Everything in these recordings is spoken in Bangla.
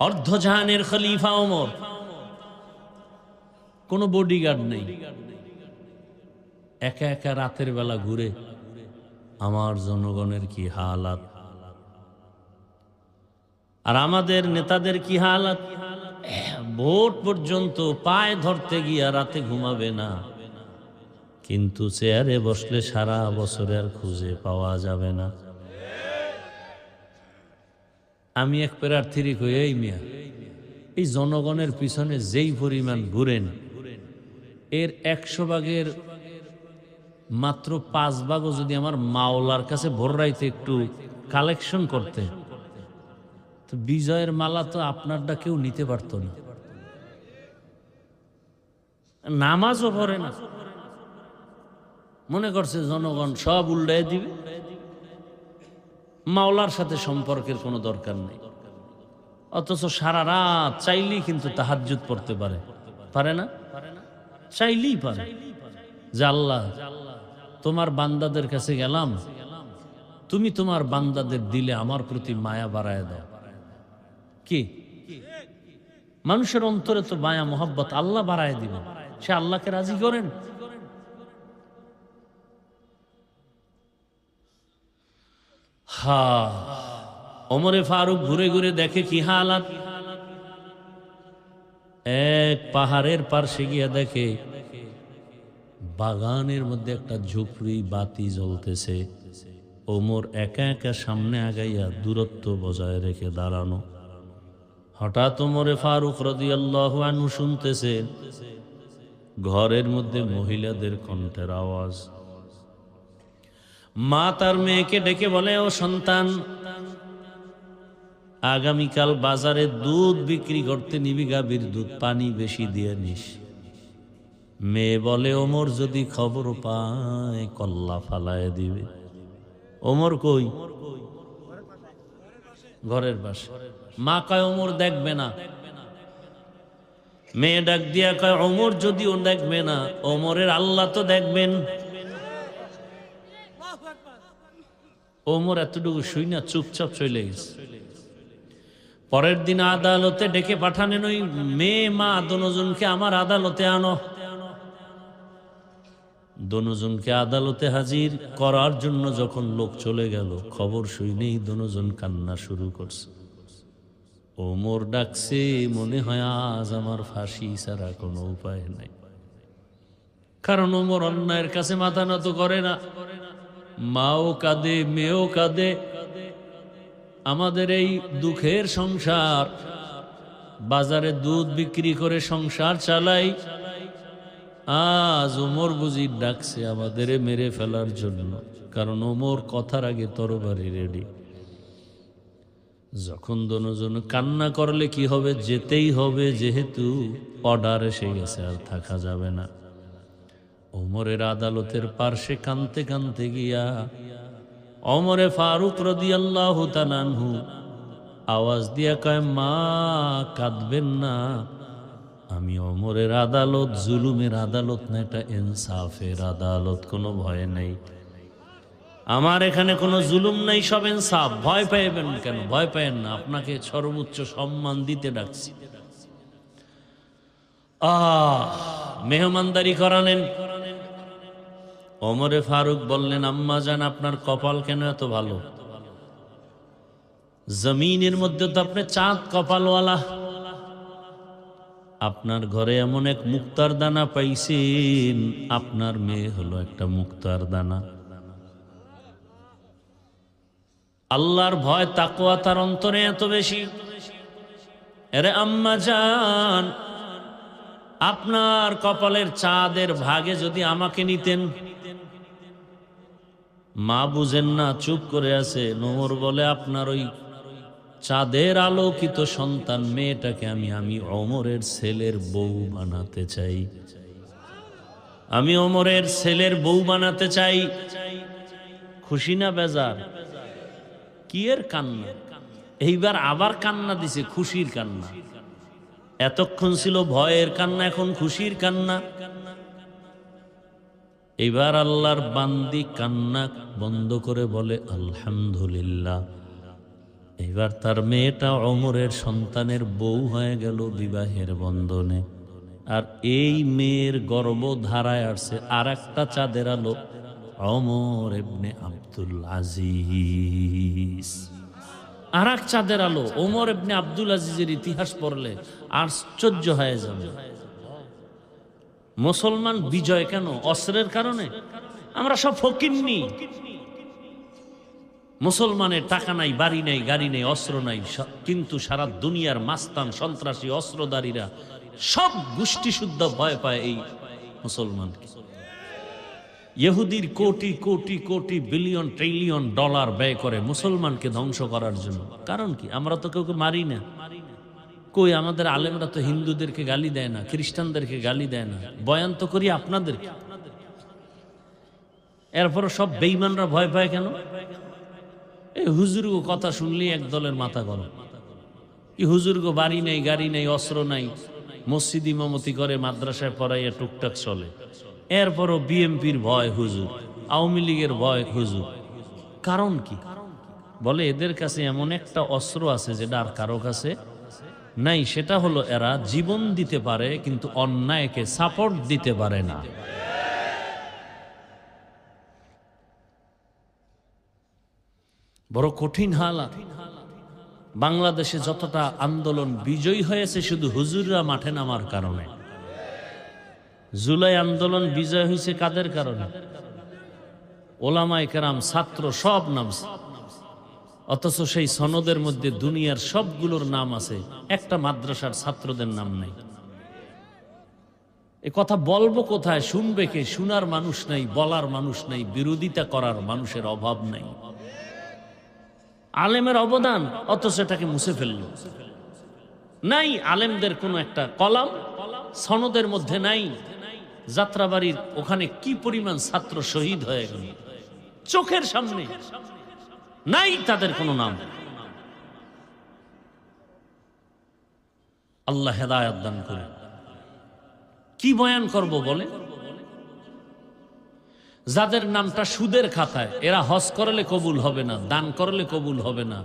অর্ধজাহানের খলিফা ওমর, কোনো বডিগার্ড নেই, একা একা রাতের বেলা ঘুরে আমার জনগণের কি হালাত, আর আমাদের নেতাদের কি হালাত। ভোট পর্যন্ত পায়ে ধরতে গিয়া রাতে ঘুমাবে না, কিন্তু চেয়ারে বসলে সারা বছরে আর খুঁজে পাওয়া যাবে না। আমি এক প্রার্থীর কই, এই মিয়া, এই জনগণের পিছনে যেই পরিমাণ ঘুরেন, এর 100 ভাগের মাত্র 5 ভাগও যদি আমার মাওলার কাছে ভোর রাইতে একটু কালেকশন করতে, তো বিজয়ের মালা তো আপনারটা কেউ নিতে পারতো না। নামাজও পড়ে না, মনে করছে জনগণ সব উল্টায় দিবে, মাওলার সাথে সম্পর্কের কোনো দরকার নেই। অথচ সারা রাত চাইলেই কিন্তু তাহাজ্জুদ পড়তে পারে, পারে না? চাইলেই পারে যে আল্লাহ, তোমার বান্দাদের কাছে গেলাম, তুমি তোমার বান্দাদের দিলে আমার প্রতি মায়া বাড়ায় দাও। কি মানুষের অন্তরে তো মায়া মোহাব্বত আল্লাহ বাড়ায় দিবেন, সে আল্লাহকে রাজি করেন। ওমরে ফারুক ঘুরে ঘুরে দেখে কি হালাত। এক পাহাড়ের পার্শ্বে গিয়া দেখে বাগানের মধ্যে একটা ঝুপড়ি বাতি জ্বলতেছে। ওমর একা একা সামনে আগাইয়া দূরত্ব বজায় রেখে দাঁড়ানো। হঠাৎ ওমরে ফারুক রাদিয়াল্লাহু আনহু শুনতেছে ঘরের মধ্যে মহিলাদের কণ্ঠের আওয়াজ। মা তার মেয়েকে ডেকে বলে, ও সন্তান, আগামীকাল বাজারে দুধ বিক্রি করতে নিবি, গাভীর দুধ, পানি বেশি দিয়ে নিস। মেয়ে বলে, ওমর যদি খবর পায় কল্লা ফালায় দিবে। ওমর কই? ঘরের পাশে। মা কয়, ওমর দেখবে না। মেয়ে ডাক দিয়া কয়, ওমর যদিও দেখবে না, ওমরের আল্লাহ তো দেখবেন। ওমর এতটুকু শুই না চুপচাপ চলে গেছে। পরের দিন আদালতে ডেকে পাঠানেন ওই মেয়ে মা দনোজনকে, আমার আদালতে আনো। দনোজনকে আদালতে হাজির করার জন্য যখন লোক চলে গেল, খবর শুনেই দনোজন কান্না শুরু করছে। ওমর ডাকছে, মনে হয় আজ আমার ফাঁসি ছাড়া কোনো উপায় নাই। কারণ ওমর অন্যায়ের কাছে মাথা নত করে না। মাও কাঁদে, মেয়েও কাঁদে। আমাদের এই দুঃখের সংসার, বাজারে দুধ বিক্রি করে সংসার চালাই, আজ ওমর বুঝি ডাকছে আমাদের মেরে ফেলার জন্য। কারণ ওমর কথার আগে তরবারি রেডি। যখন দনোজন কান্না করলে কি হবে? যেতেই হবে, যেহেতু অর্ডার এসে গেছে, আর থাকা যাবে না। ওমরের আদালতের পার্শ্বে কানতে কানতে গিয়া ওমরে ফারুক রাদিয়াল্লাহু তাআলা আনহু আওয়াজ দিয়া কয়, মা কাঁদবেন না, আমি ওমরের আদালত জুলুমের আদালত না, এটা ইনসাফের আদালত, কোনো ভয় নাই। আমার এখানে কোনো জুলুম নাই, সব ইনসাফ। ভয় পাইবেন কেন? ভয় পাইবেন না, আপনাকে সর্বোচ্চ সম্মান দিতে ডাকছি। মেহমানদারি করালেন। ওমরে ফারুক বললেন, আম্মা জান, আপনার কপাল কেন এত ভালো? জমিনের মধ্যে তো আপনি চাঁদ কপালওয়ালা। আপনার ঘরে এমন এক মুক্তার দানা পাইছেন, আপনার মেয়ে হলো একটা মুক্তার দানা। আল্লাহর ভয় তাকওয়া তার অন্তরে এত বেশি। আরে আম্মা জান, আপনার কপালের চাঁদের ভাগে যদি আমাকে নিতেন। মা বুঝেন না, চুপ করে আছে। ওমর বলে, আপনার ওই চাঁদের আলোকিত সন্তান মেয়েটাকে আমি ওমরের ছেলের বউ বানাতে চাই। আমি ওমরের ছেলের বউ বানাতে চাই। খুশি না বেজার? কি এর কান্না? এইবার আবার কান্না দিছে, খুশির কান্না। এতক্ষণ ছিল ভয়ের কান্না, এখন খুশির কান্না। এবার আল্লাহর বান্দি কান্না বন্ধ করে বলে, আলহামদুলিল্লাহ, এইবার তার মেয়েটা ওমরের সন্তানের বউ হয়ে গেল বিবাহের বন্ধনে। আর এই মেয়ের গর্ভধারায় আসছে আর একটা চাঁদের আলো, ওমর ইবনে আব্দুল আজিজ। আর এক চাঁদের আলো, ওমর ইবনে আব্দুল আজিজের ইতিহাস পড়লে আশ্চর্য হয়ে যাবে। মুসলমান বিজয় কেন? অস্ত্রের কারণে? আমরা সব ফকিন্নি। মুসলমানের টাকা নাই, বাড়ি নাই, গাড়ি নেই, অস্ত্র নাই, কিন্তু সারা দুনিয়ার মাস্তান সন্ত্রাসী অস্ত্রধারীরা সব গোষ্ঠী শুদ্ধ ভয় পায় এই মুসলমানকে। ইহুদির crore crore crore billion trillion dollar ব্যয় করে মুসলমানকে ধ্বংস করার জন্য। কারণ কি? আমরা তো কাউকে মারি না। কই আমাদের আলেমরা তো হিন্দুদেরকে গালি দেয় না, খ্রিস্টানদেরকে গালি দেয় না, বয়ান তো করি আপনাদেরকে। এরপর সব বেঈমানরা ভয় পায় কেন? এই হুজুরগো কথা শুনলেই এক দলের মাথা গরম। কি হুজুরগো বাড়ি নেই, গাড়ি নেই, অস্ত্র নাই, মসজিদ ইমামতি করে, মাদ্রাসায় পড়াইয়া টুকটাক চলে। এরপরও বিএমপির ভয় হুজুর, আওয়ামী লীগের ভয় হুজুর। কারণ কি? বলে এদের কাছে এমন একটা অস্ত্র আছে যেটা আর কারো কাছে নাই। সেটা হলো এরা জীবন দিতে পারে কিন্তু অন্যায়কে সাপোর্ট দিতে পারে না। বড় কঠিন হালাত। বাংলাদেশে যতটা আন্দোলন বিজয়ী হয়েছে শুধু হুজুররা মাঠে নামার কারণে। জুলাই আন্দোলন বিজয় হয়েছে কাদের কারণে? ওলামায়ে কেরাম, ছাত্র সব নামছে। অথচ সেই সনদের মধ্যে দুনিয়ার সবগুলোর নাম আছে, একটা মাদ্রাসার ছাত্রদের নাম নাই। এ কথা বলবো কোথায়? শুনবে কে? শোনার মানুষ নাই, বলার মানুষ নাই, বিরোধিতা করার মানুষের অভাব নাই। আলেমের অবদান, অথচ এটাকে মুছে ফেলল। নাই আলেমদের কোনো একটা কলাম সনদের মধ্যে নাই। যাত্রাবাড়ির ওখানে কি পরিমাণ ছাত্র শহীদ হয়ে গেল চোখের সামনে, নাই তাদের কোনো নাম। আল্লাহ হেদায়েত দান করে। কি বয়ান করব বলে? যাদের নামটা সুদের খাতায়, এরা হজ করলে কবুল হবে না, দান করলে কবুল হবে না,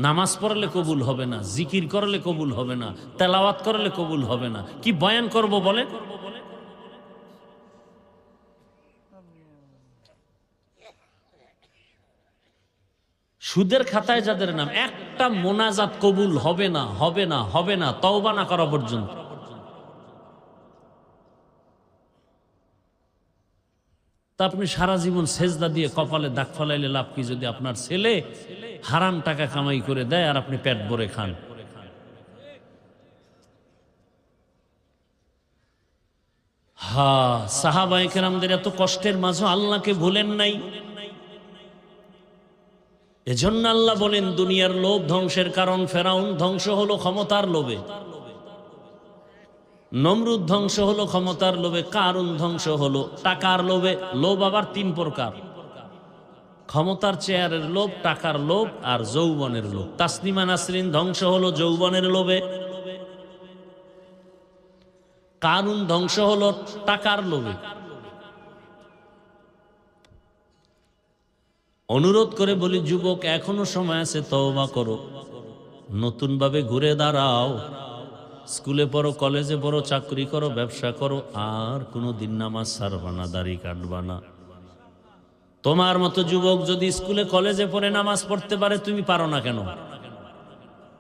নামাজ পড়লে কবুল হবে না, জিকির করলে কবুল হবে না, তেলাওয়াত করলে কবুল হবে না। কি বয়ান করব বলে? সুদের খাতায় যাদের নাম, একটা মোনাজাত কবুল হবে না, হবে না, হবে না, তওবা না করা পর্যন্ত। তা আপনি সারা জীবন সেজদা দিয়ে কপালে দাগ ফলাইলে লাভ কি? যদি আপনার ছেলে হারাম টাকা কামাই করে দেয় আর আপনি পেট ভরে খান। সাহাবায়ে কেরামদের এত কষ্টের মাঝে আল্লাহকে ভুলেন নাই। এজন্য আল্লাহ বলেন দুনিয়ার লোভ ধ্বংসের কারণ। ফেরাউন ধ্বংস হলো ক্ষমতার লোভে, নমরুদ ধ্বংস হলো ক্ষমতার লোভে, কারুন ধ্বংস হলো টাকার লোভে। লোভ আবার তিন প্রকার: ক্ষমতার চেয়ারের লোভ, টাকার লোভ আর যৌবনের লোভ। তাসনিমা নাসরিন ধ্বংস হলো যৌবনের লোভে, কারুন ধ্বংস হলো টাকার লোভে। অনুরোধ করে বলি যুবক, এখনো সময় আছে, তওবা করো, নতুন ভাবে ঘুরে দাঁড়াও। স্কুলে পড়ো, কলেজে পড়ো, চাকরি করো, ব্যবসা করো, আর কোনোদিন নামাজ ছাড়বা না, দাড়ি কাটবা না। তোমার মতো যুবক যদি স্কুলে কলেজে পড়ে নামাজ পড়তে পারে, তুমি পারো না কেন?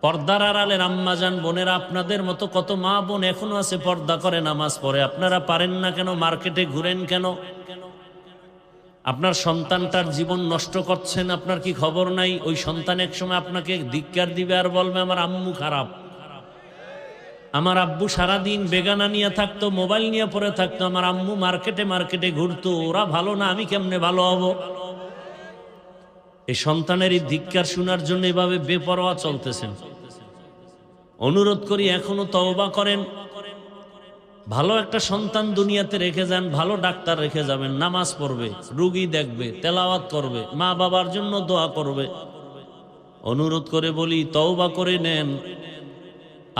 পর্দার আড়ালের আম্মাজান বোনেরা, আপনাদের মতো কত মা বোন এখনো আছে পর্দা করে নামাজ পড়ে, আপনারা পারেন না কেন? মার্কেটে ঘুরেন কেন? আপনার সন্তানটার জীবন নষ্ট করছেন, আপনার কি খবর নাই? ওই সন্তান এক সময় আপনাকে ধিক্কার দিবে আর বলবে আমার আম্মু খারাপ, আমার আব্বু সারাদিন বেগানা নিয়ে থাকতো, মোবাইল নিয়ে পড়ে থাকতো, আমার আম্মু মার্কেটে মার্কেটে ঘুরতো, ওরা ভালো না, আমি কেমনে ভালো হব? এই সন্তানের এই ধিক্কার শোনার জন্য এভাবে বেপরোয়া চলতেছেন। অনুরোধ করি এখনো তওবা করেন। ভালো একটা সন্তান দুনিয়াতে রেখে যান, ভালো ডাক্তার রেখে যাবেন, নামাজ পড়বে, রুগী দেখবে, তেলাওয়াত করবে, মা বাবার জন্য দোয়া করবে। অনুরোধ করে বলি তওবা করে নেন,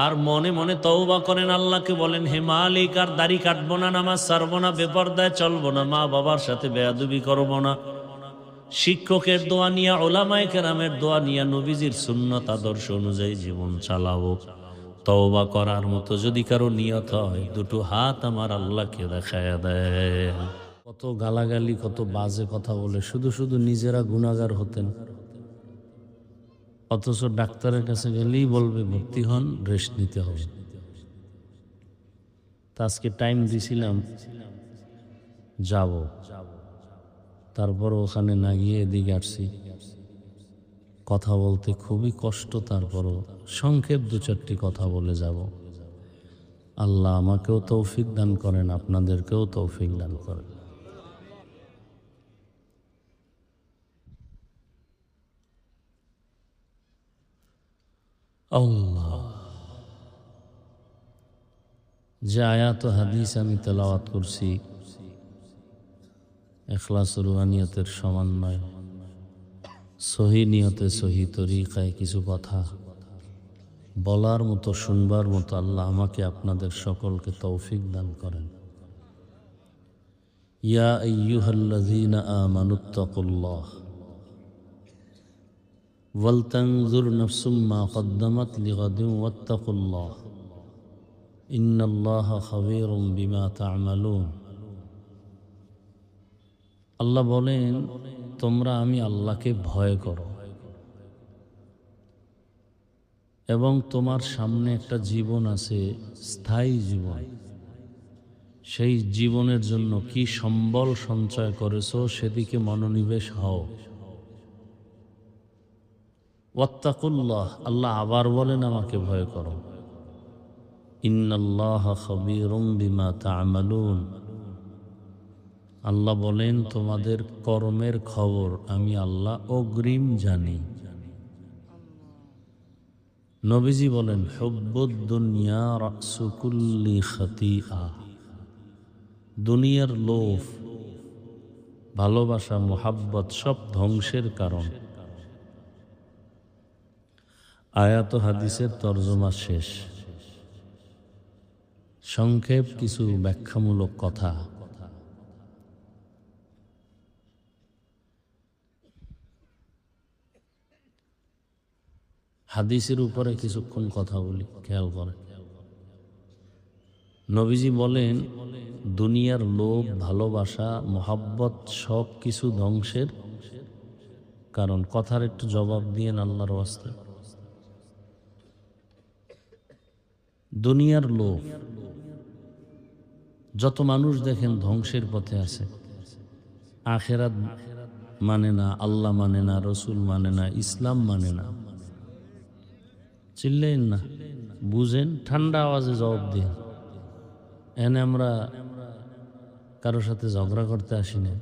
আর মনে মনে তওবা করেন। আল্লাহকে বলেন, হে মালিক, আর দাড়ি কাটবো না, নামাজ ছাড়বো না, বেপরদায় চলবো না, মা বাবার সাথে বেয়াদবি করবো না, শিক্ষকের দোয়া নিয়া, ওলামায়ে কেরামের দোয়া নিয়া, নবীজির সুন্নত আদর্শ অনুযায়ী জীবন চালাবো। তওবা করার মতো যদি কারো নিয়ত হয়, দুটো হাত আমার আল্লাহকে দেখায়া দেয়। কত গালাগালি, কত বাজে কথা বলে শুধু শুধু নিজেরা গুনাহগার হতেন, অথচ ডাক্তারের কাছে গেলেই বলবে ভর্তি হন, রেস্ট নিতে হবে। তা আজকে টাইম দিছিলাম যাব, তারপর ওখানে না গিয়ে এদিকে আসছি। কথা বলতে খুবই কষ্ট, তারপরও সংক্ষেপ দু চারটি কথা বলে যাব। আল্লাহ আমাকেও তৌফিক দান করেন, আপনাদেরকেও তৌফিক দান করেন। আল্লাহ, যে আয়াত ও হাদিস আমি তেলাওয়াত করছি, ইখলাস ও রুহানিয়তের সমন্বয়, সহি নিয়তে সহি তরিকায় কিছু কথা বলার মতো, শুনবার মতো আল্লাহ আমাকে আপনাদের সকলকে তৌফিক দান করেন। ইয়া আইয়ুহাল্লাযীনা আমানুত্তাকুল্লাহ ওয়ালতানজুর নাফসুম মা কদ্দামাত লিগাদিন ওয়াত্তাকুল্লাহ ইন্নাল্লাহা খাবীরুম বিমা তা'মালুন। আল্লাহ বলেন, তোমরা আমি আল্লাহকে ভয় করো এবং তোমার সামনে একটা জীবন আছে, স্থায়ী জীবন। সেই জীবনের জন্য কি সম্বল সঞ্চয় করেছো সেদিকে মনোনিবেশ হও। ওয়াত্তাকুল্লাহ, আল্লাহ আবার বলেন আমাকে ভয় করো। ইন্নাল্লাহা খাবীরুম বিমা তা'মালুন, আল্লাহ বলেন তোমাদের কর্মের খবর আমি আল্লাহ অগ্রিম জানি। নবীজি বলেন, হুব্বুদ দুনিয়া রাসু কুল্লি খাতিআ, দুনিয়ার লোভ, ভালোবাসা, মোহাব্বত সব ধ্বংসের কারণ। আয়াত ও হাদিসের তরজমা শেষ। সংক্ষেপ কিছু ব্যাখ্যামূলক কথা। হাদিসের উপরে কিছুক্ষণ কথা বলি, খেয়াল করেন। নবীজি বলেন, দুনিয়ার লোভ, ভালোবাসা, মোহাব্বত সব কিছু ধ্বংসের কারণ। কথার একটু জবাব দিয়েন আল্লাহর ওয়াস্তে। দুনিয়ার লোভ, যত মানুষ দেখেন ধ্বংসের পথে আছে। আখেরাত মানে না, আল্লাহ মানে না, রসুল মানে না, ইসলাম মানে না। চিল্লেন না, বুঝেন, ঠান্ডা আওয়াজে জবাব দিন। এনে আমরা কারোর সাথে ঝগড়া করতে আসি না।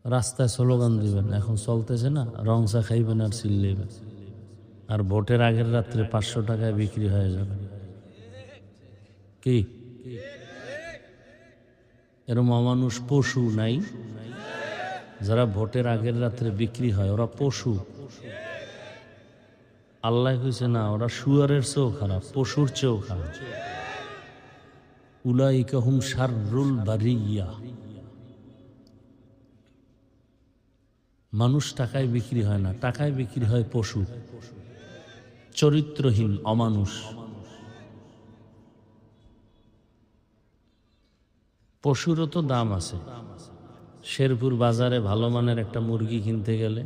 রাস্তায় স্লোগান দিবেন, এখন চলতেছে না, রং চা খাইবেন আর চিল্লেবেন, আর ভোটের আগের রাত্রে 500 টাকায় বিক্রি হয়ে যাবে। কি এরম অমানুষ পশু নাই? যারা ভোটের আগের রাত্রে বিক্রি হয় ওরা পশু। আল্লাহ কইছে না, ওরা শুয়ারের চেয়েও খারাপ, পশুর চেয়েও খারাপ। উলাইকা হুম শাররুল বারিয়া। মানুষ টাকায় বিক্রি হয় না, টাকায় বিক্রি হয় পশু, চরিত্রহীন অমানুষ। পশুরও তো দাম আছে। শেরপুর বাজারে ভালো মানের একটা মুরগি কিনতে গেলে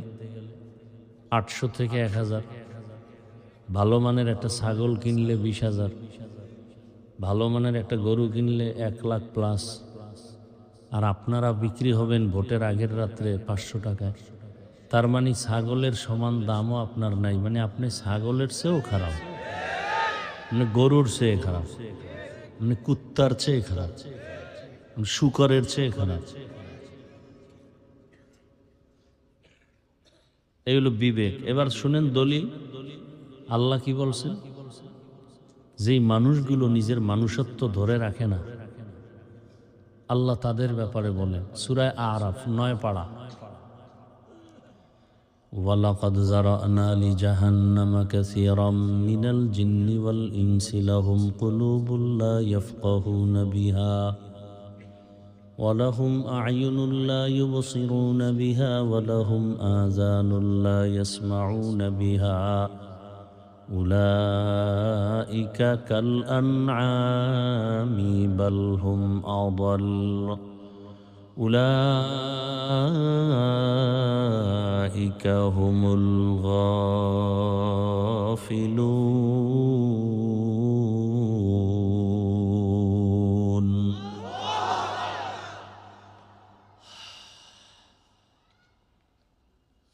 800 থেকে 1000, ভালো মানের একটা ছাগল কিনলে 20,000, ভালো মানের একটা গরু কিনলে 1 লাখ প্লাস। আর আপনারা বিক্রি হবেন ভোটের আগের রাত্রে 500 টাকায়। তার মানে ছাগলের সমান দামও আপনার নাই, মানে আপনি ছাগলের চেয়েও খারাপ, মানে গরুর চেয়ে খারাপ, মানে কুত্তার চেয়ে খারাপ, শুকরের চেয়ে খারাপ। এই হলো বিবেক। এবার শুনেন দলিল। আল্লাহ কি বলছেন? যেই মানুষগুলো নিজের মানুষত্ব ধরে রাখে না, আল্লাহ তাদের ব্যাপারে বলেন সূরা আরাফ 9 পারা, ওয়ালাকাদ যারানা লিজাহান্নামা কাসীরাম মিনাল জিন্নি ওয়াল ইনসি লাহুম কুলুবুল লা ইয়াফকাহুনা বিহা ولهم أعين لا يبصرون بها ولهم آذان لا يسمعون بها أولئك كالأنعام بل هم أضل أولئك هم الغافلون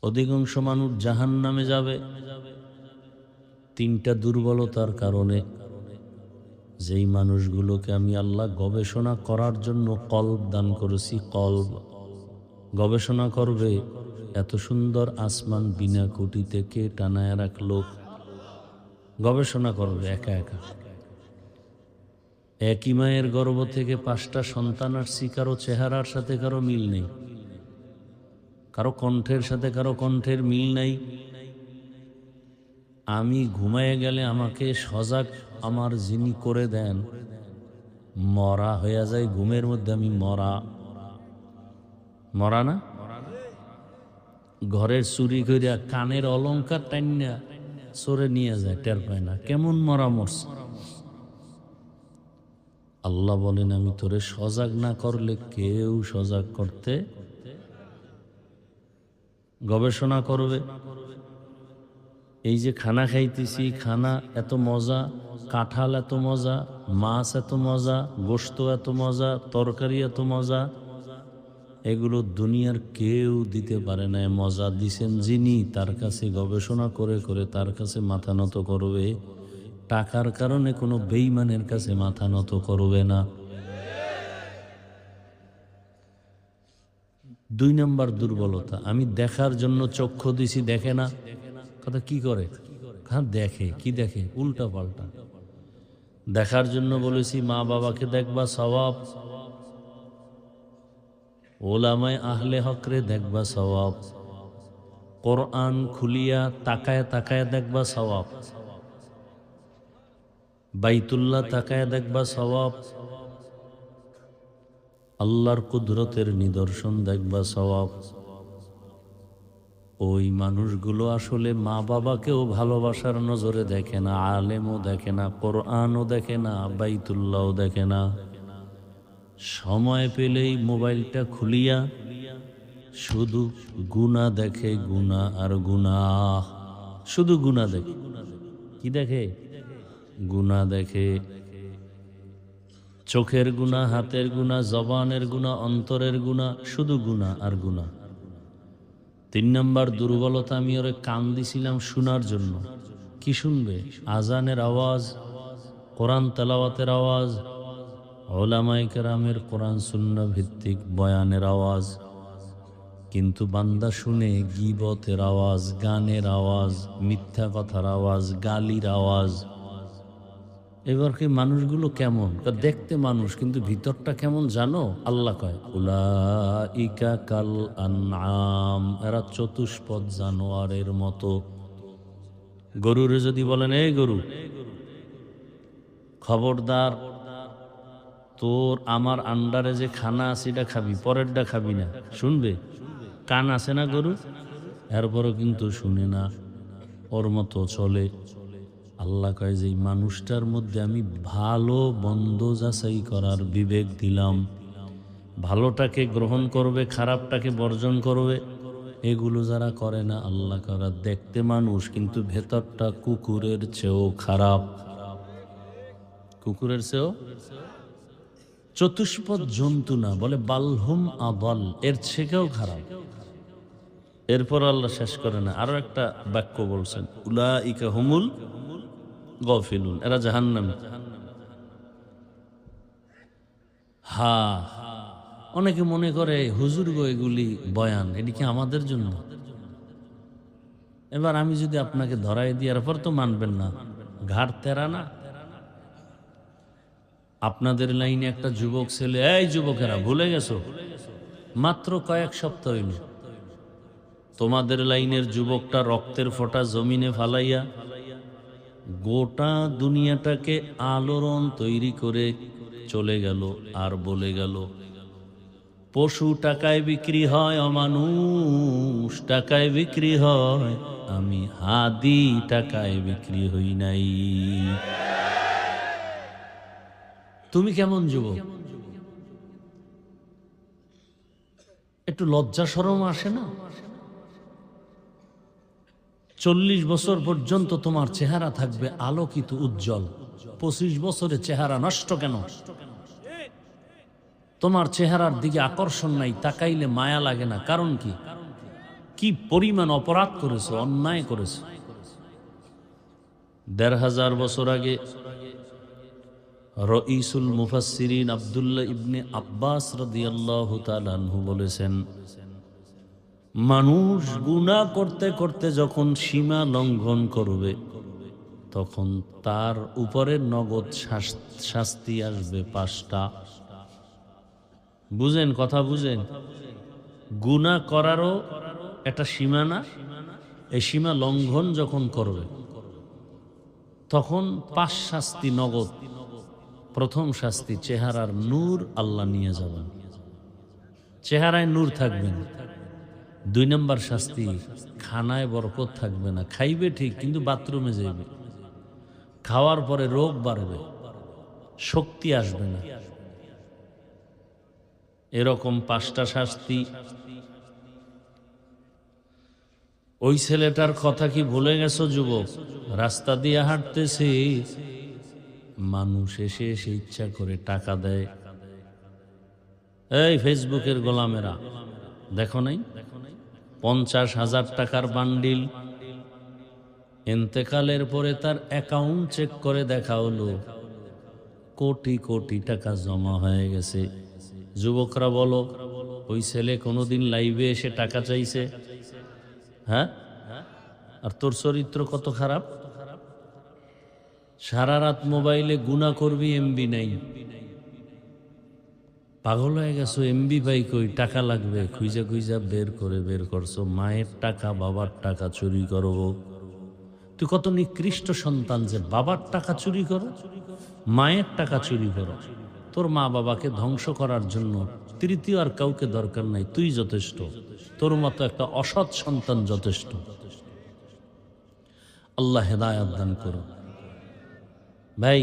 অধিকাংশ মানুষ জাহান্নামে যাবে তিনটা দুর্বলতার কারণে। যেই মানুষগুলোকে আমি আল্লাহ গবেষণা করার জন্য কলব দান করেছি, কলব গবেষণা করবে এত সুন্দর আসমান বিনা কুটিতে কে টানায় রাখলো, গবেষণা করবে একা একা। একই মায়ের গর্ভ থেকে 5টা সন্তান আসছি, কারো চেহারার সাথে কারো মিল নেই, কারো কণ্ঠের সাথে কারো কণ্ঠের মিল নাই। আমি ঘুমায় গেলে আমাকে সজাগ আমার যিনি করে দেন, মরা হয়ে যায় ঘুমের মধ্যে, আমি মরা না। ঘরের চুরি করিয়া কানের অলংকার টাইনা সরে নিয়ে যায়, টের পায় না, কেমন মরা মরছে। আল্লাহ বলেন আমি তোরে সজাগ না করলে কেউ সজাগ করতে। গবেষণা করবে। এই যে খানা খাইতেছি, খানা এত মজা, কাঁঠাল এত মজা, মাছ এত মজা, গোশত এত মজা, তরকারি এত মজা, এগুলো দুনিয়ার কেউ দিতে পারে না। মজা দিছেন যিনি, তার কাছে গবেষণা করে করে তার কাছে মাথা নত করবে। টাকার কারণে কোনো বেঈমানের কাছে মাথা নত করবে না। 2 নম্বর দুর্বলতা, আমি দেখার জন্য চক্ষু দিছি, দেখে না। কথা কি করে? হ্যাঁ দেখে। কি দেখে? উল্টা পাল্টা। দেখার জন্য বলেছি মা বাবাকে দেখবা সওয়াব, ওলামায়ে আহলে হকরে দেখবা সওয়াব, কোরআন খুলিয়া তাকায় তাকায় দেখবা সওয়াব, বাইতুল্লাহ তাকায় দেখবা সওয়াব, আল্লাহর কুদরতের নিদর্শন দেখবা সওয়াব। ওই মানুষগুলো আসলে মা বাবাকেও ভালোবাসার নজরে দেখে না, আলেমও দেখে না, কোরআনও দেখে না, বাইতুল্লাহও দেখে না। সময় পেলেই মোবাইলটা খুলিয়া শুধু গুনাহ দেখে, গুনাহ আর গুনাহ, শুধু গুনাহ দেখে। কি দেখে? গুনাহ দেখে। চোখের গুনাহ, হাতের গুনাহ, জবানের গুনাহ, অন্তরের গুনাহ, শুধু গুনাহ আর গুনাহ। 3 নম্বর দুর্বলতা, আমি ওরে কান দিছিলাম শোনার জন্য। কি শুনবে? আজানের আওয়াজ, কোরআন তেলাওয়াতের আওয়াজ, উলামায়ে কেরামের কোরআন সুন্নাহ ভিত্তিক বয়ানের আওয়াজ। কিন্তু বান্দা শুনে গীবতের আওয়াজ, গানের আওয়াজ, মিথ্যা কথার আওয়াজ, গালির আওয়াজ। এবার কি মানুষগুলো কেমন? দেখতে মানুষ কিন্তু ভিতরটা কেমন জানো? আল্লাহ কয় উলাইকা কাল আনআম, এরা চতুষ্পদ জানোয়ারের মতো। গরুরে যদি বলেন এই গরু খবরদার, তোর আমার আন্ডারে যে খানা আছে এটা খাবি, পরেরটা খাবি না, শুনবে? কান আছে না গরু, এরপরও কিন্তু শুনে না, ওর মতো চলে। আল্লাহ কয় যে মানুষটার মধ্যে আমি ভালো মন্দ যাচাই করার বিবেক দিলাম, ভালোটাকে গ্রহণ করবে, খারাপটাকে বর্জন করবে। এগুলো যারা করে না, আল্লাহ করা দেখতে মানুষ কিন্তু ভেতরটা কুকুরের চেয়েও খারাপ, কুকুরের চেয়েও। চতুষ্পদ জন্তু না, বলে বালহুম আদাল, এর থেকেও খারাপ। এরপর আল্লাহ শেষ করে না, আরো একটা বাক্য বলছেন উলাইকা হুমুল গাফিলুন, এরা জাহান্নামী। অনেকে মনে করে হুজুর গো এগুলি বয়ান, এটি কি আমাদের জন্য? এবার আমি যদি আপনাকে ধরাই দিই, এরপর তো মানবেন না, ঘাট তেরা না। আপনাদের লাইনে একটা যুবক ছেলে, এই যুবকেরা ভুলে গেছো, মাত্র কয়েক সপ্তাহ হইল তোমাদের লাইনের যুবকটা রক্তের ফোঁটা জমিনে ফালাইয়া গোটা দুনিয়াটাকে আলোড়ন তৈরি করে চলে গেল। আর বলে গেল পশু টাকায় বিক্রি হয়, অমানুষ টাকায় বিক্রি হয়, আমি হাদি টাকায় বিক্রি হই নাই। তুমি কেমন যুবক? একটু লজ্জা শরম আসে না? 40 বছর পর্যন্ত তোমার চেহারা থাকবে আলোকিত উজ্জ্বল, 25 বছরে চেহারা নষ্ট কেন? তোমার চেহারার দিকে আকর্ষণ নাই, তাকাইলে মায়া লাগে না, কারণ কি? কি পরিমাণ অপরাধ করেছো, অন্যায় করেছো। 1500 বছর আগে রঈসুল মুফাসসিরিন আব্দুল্লাহ ইবনে আব্বাস রাদিয়াল্লাহু তাআলা আনহু বলেছেন, মানুষ গুনাহ করতে করতে যখন সীমা লঙ্ঘন করবে, তখন তার উপরে নগদ শাস্তি আসবে 5টা। বুঝেন, কথা বুঝেন? গুনাহ করারও একটা সীমা না? এই সীমা লঙ্ঘন যখন করবে তখন 5 শাস্তি নগদ। প্রথম শাস্তি, চেহারার নূর আল্লাহ নিয়ে যাবেন, চেহারায় নূর থাকবে না। 2 নম্বর শাস্তি, খানায় বরকত থাকবে না, খাইবে ঠিক কিন্তু বাথরুমে যাইবে, খাওয়ার পরে রোগ বাড়বে, শক্তি আসবে না। এরকম 5টা শাস্তি। ওই ছেলেটার কথা কি ভুলে গেছো যুবক? রাস্তা দিয়ে হাঁটতেছে, মানুষ এসে এসে ইচ্ছা করে টাকা দেয়। এই ফেসবুকের গোলামেরা, দেখো নাই 50,000 টাকার বান্ডিল, ইন্তেকালের পরে তার অ্যাকাউন্ট চেক করে দেখা হলো কোটি কোটি টাকা জমা হয়ে গেছে। যুবকরা বলো, ওই ছেলে কোনোদিন লাইভে এসে টাকা চাইছে? হ্যাঁ? আর তোর চরিত্র কত খারাপ! সারা রাত মোবাইলে গুনাহ করবি, এমবি নাই, পাগল হয়ে গেছো। এমবি পাই কই? টাকা লাগবে, খুঁজা খুঁজা বের করছো। মায়ের টাকা, বাবার টাকা চুরি করবো। তুই কত নিকৃষ্ট সন্তান যে বাবার টাকা চুরি করো, মায়ের টাকা চুরি করো। তোর মা বাবাকে ধ্বংস করার জন্য তৃতীয় আর কাউকে দরকার নাই, তুই যথেষ্ট। তোর মতো একটা অসৎ সন্তান যথেষ্ট। আল্লাহ হেদায়েত দান করো। ভাই,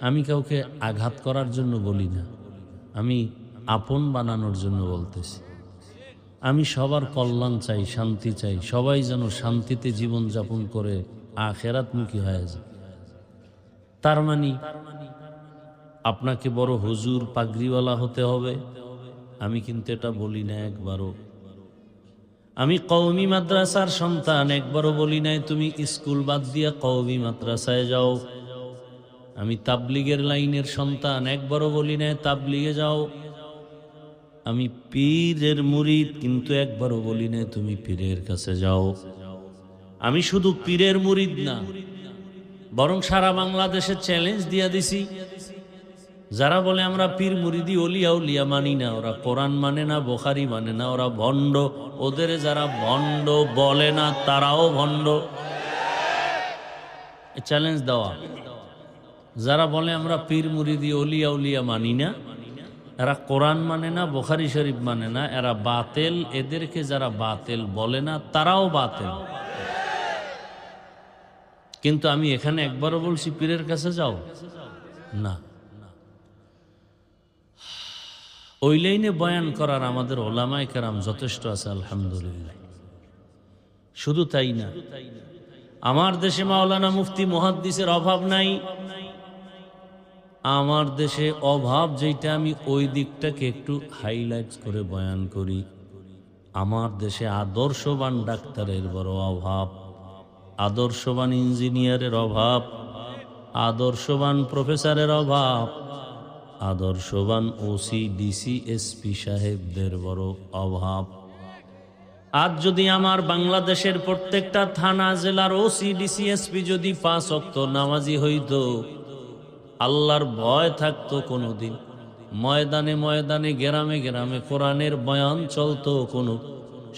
আমি কাউকে আঘাত করার জন্য বলি না, আমি আপন বানানোর জন্য বলতেছি। আমি সবার কল্যাণ চাই, শান্তি চাই, সবাই যেন শান্তিতে জীবন যাপন করে আখিরাতমুখী হয়ে যায়। তার মানে আপনাকে বড় হুজুর পাগড়িওয়ালা হতে হবে, আমি কিন্তু এটা বলি না একবারও। আমি কওমি মাদ্রাসার সন্তান, একবারও বলি নাই তুমি স্কুল বাদ দিয়া কওমি মাদ্রাসায় যাও। আমি তাবলিগের লাইনের সন্তান, একবারও বলি নাই তাবলিগে যাও। আমি পীরের মুরিদ, কিন্তু একবারও বলি নাই তুমি পীরের কাছে যাও। আমি শুধু পীরের মুরিদ না, বরং সারা বাংলাদেশে চ্যালেঞ্জ দিয়া দিছি, যারা বলে আমরা পীর মুরিদি ওলিয়া উলিয়া মানি না, ওরা কোরআন মানে না, বুখারী মানে না, ওরা ভণ্ড। ওদের যারা ভণ্ড বলে না তারাও ভণ্ড। চ্যালেঞ্জ দেওয়া। যারা বলে আমরা পীর মুরিদি ওলিয়া উলিয়া মানি না, এরা কোরআন মানে না, বুখারী শরীফ মানে না, এরা বাতেল। এদেরকে যারা বাতেল বলে না তারাও বাতেল। কিন্তু আমি এখানে একবারও বলছি পীরের কাছে যাও না। ওই লাইনে বয়ান করার আমাদের ওলামায়ে কেরাম যথেষ্ট আছে, আলহামদুলিল্লাহ। শুধু তাই না, আমার দেশে মাওলানা মুফতি মুহাদ্দিসের অভাব নাই। আমার দেশে অভাব যেটা, আমি ওই দিকটাকে একটু হাইলাইট করে বয়ান করি। আমার দেশে আদর্শবান ডাক্তারের বড় অভাব, আদর্শবান ইঞ্জিনিয়ারের অভাব, আদর্শবান প্রফেসরের অভাব, আদর্শবান ওসি ডিসি এসপি সাহেবদের বড় অভাব। আজ যদি আমার বাংলাদেশের প্রত্যেকটা থানা জেলার ওসি ডিসি এসপি যদি 5 ওয়াক্ত নামাজি হইতো, আল্লাহর ভয় থাকতো, কোনোদিন ময়দানে ময়দানে গ্রামে গ্রামে কোরআনের বয়ান চলতো, কোনো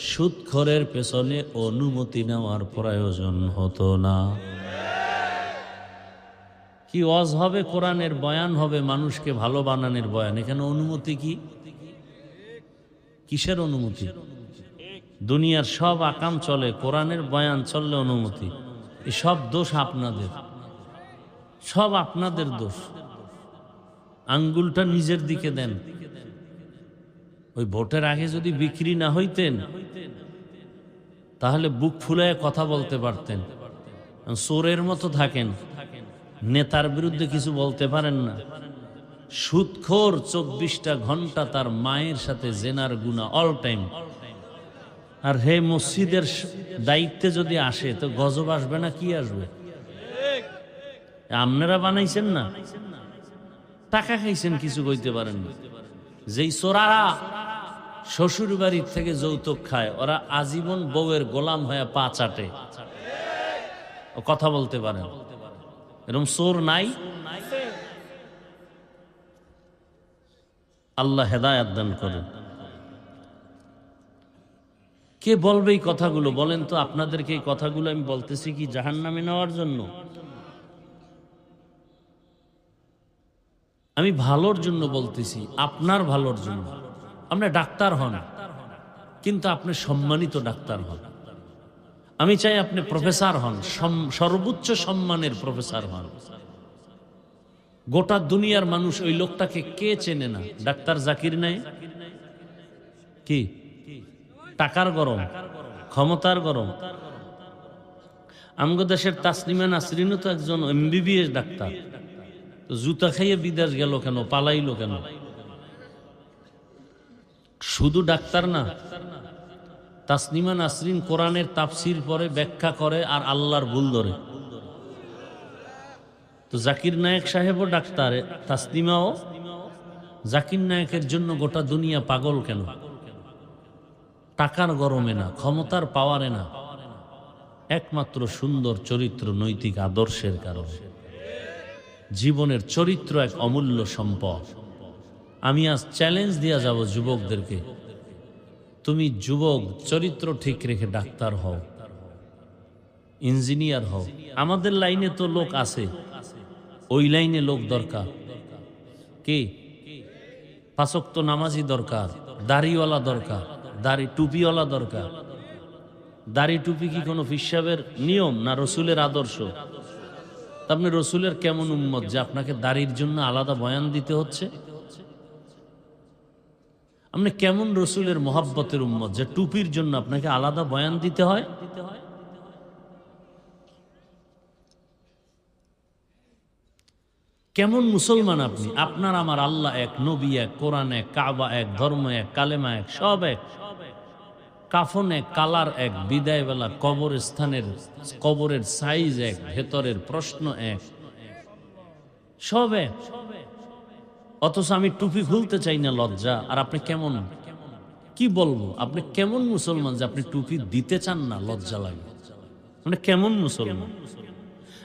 সুদখোরের পেছনে অনুমতি নেওয়ার প্রয়োজন হতো না। কি ওয়াজ হবে, কোরআনের বয়ান হবে, মানুষকে ভালো বানানোর বয়ান, এখানে অনুমতি কি? কিসের অনুমতি? দুনিয়ার সব আকাম চলে, কোরআনের বয়ান চললে অনুমতি। এই সব দোষ আপনাদের, সব আপনাদের দোষ। আঙ্গুলটা নিজের দিকে দেন। ওই ভোটের আগে যদি বিক্রি না হইতেন তাহলে বুক ফুলায় কথা বলতে পারতেন। চোরের মতো থাকেন, নেতার বিরুদ্ধে কিছু বলতে পারেন না। সুদখোর 24টা ঘন্টা তার মায়ের সাথে জেনার গুনাহ অল টাইম। আর হে মসজিদের দায়িত্বে যদি আসে তো গজব আসবে না? কি আসবে? আপনারা বানাইছেন না, টাকা খাইছেন, কিছু কইতে পারেন না। যেই চোরারা শ্বশুর বাড়ির থেকে যৌতুক খায় ওরা আজীবন বউয়ের গোলাম হয়ে পা চাটে, ও কথা বলতে পারেন। এরকম চোর নাই? আল্লাহ হেদায়েত দান করেন। কে বলবে এই কথাগুলো? বলেন তো, আপনাদেরকে এই কথাগুলো আমি বলতেছি কি জাহান্নামে নেওয়ার জন্য? আমি ভালোর জন্য বলতেছি, আপনার ভালোর জন্য। আপনি ডাক্তার হন, কিন্তু আপনি সম্মানিত ডাক্তার হন। আমি চাই আপনি প্রফেসর হন, সর্বোচ্চ সম্মানের প্রফেসর হন। গোটা দুনিয়ার মানুষ ওই লোকটাকে কে চেনে না? ডাক্তার জাকির নায়েক। কি টাকার গরম, ক্ষমতার গরম। আমগো দেশের তাসলিমা নাসরিনও তো একজন MBBS ডাক্তার, তো জুতা খাইয়ে বিদেশ গেল কেন? পালাইলো কেন? শুধু ডাক্তার না, তাসলিমা নাসরিন কোরআনের তাফসির পড়ে, ব্যাখ্যা করে আর আল্লাহর ভুল ধরে। তো জাকির নায়েক সাহেবও ডাক্তার, তাসলিমাও। জাকির নায়েকের জন্য গোটা দুনিয়া পাগল কেন? টাকার গরমে না, ক্ষমতার পাওয়ারে না, একমাত্র সুন্দর চরিত্র, নৈতিক আদর্শের কারণে। জীবনের চরিত্র এক অমূল্য সম্পদ। আমি আজ চ্যালেঞ্জ দিয়া যাব যুবকদেরকে, তুমি যুবক চরিত্র ঠিক রেখে ডাক্তার হও, ইঞ্জিনিয়ার হও। আমাদের লাইনে তো লোক আছে, ওই লাইনে লোক দরকার। কে? পাঁচ ওয়াক্ত নামাজি দরকার, দাড়িওয়ালা দরকার, দাড়ি টুপিওয়ালা দরকার। দাড়ি টুপি কি কোনো ফিসাবের নিয়ম না রসুলের আদর্শ? আপনি রসুলের কেমন উম্মত যে আপনাকে দাড়ির জন্য আলাদা বয়ান দিতে হচ্ছে? আপনি কেমন রসুলের মোহাব্বতের উম্মত যে টুপির জন্য আপনাকে আলাদা বয়ান দিতে হয়? কেমন মুসলমান আপনি? আপনার আমার আল্লাহ এক, নবী এক, কোরআন এক, কাবা এক, ধর্ম এক, কালেমা এক, সব এক। কাফন এক, কালার এক, বিদায় বেলা কবরস্থানের কবরের সাইজ এক, ভেতরের প্রশ্ন এক, সব এক। অথচ আমি টুপি খুলতে চাই না, লজ্জা। আর আপনি কেমন, কি বলবো, আপনি কেমন মুসলমান যে আপনি টুপি দিতে চান না, লজ্জা লাগে? মানে কেমন মুসলমান?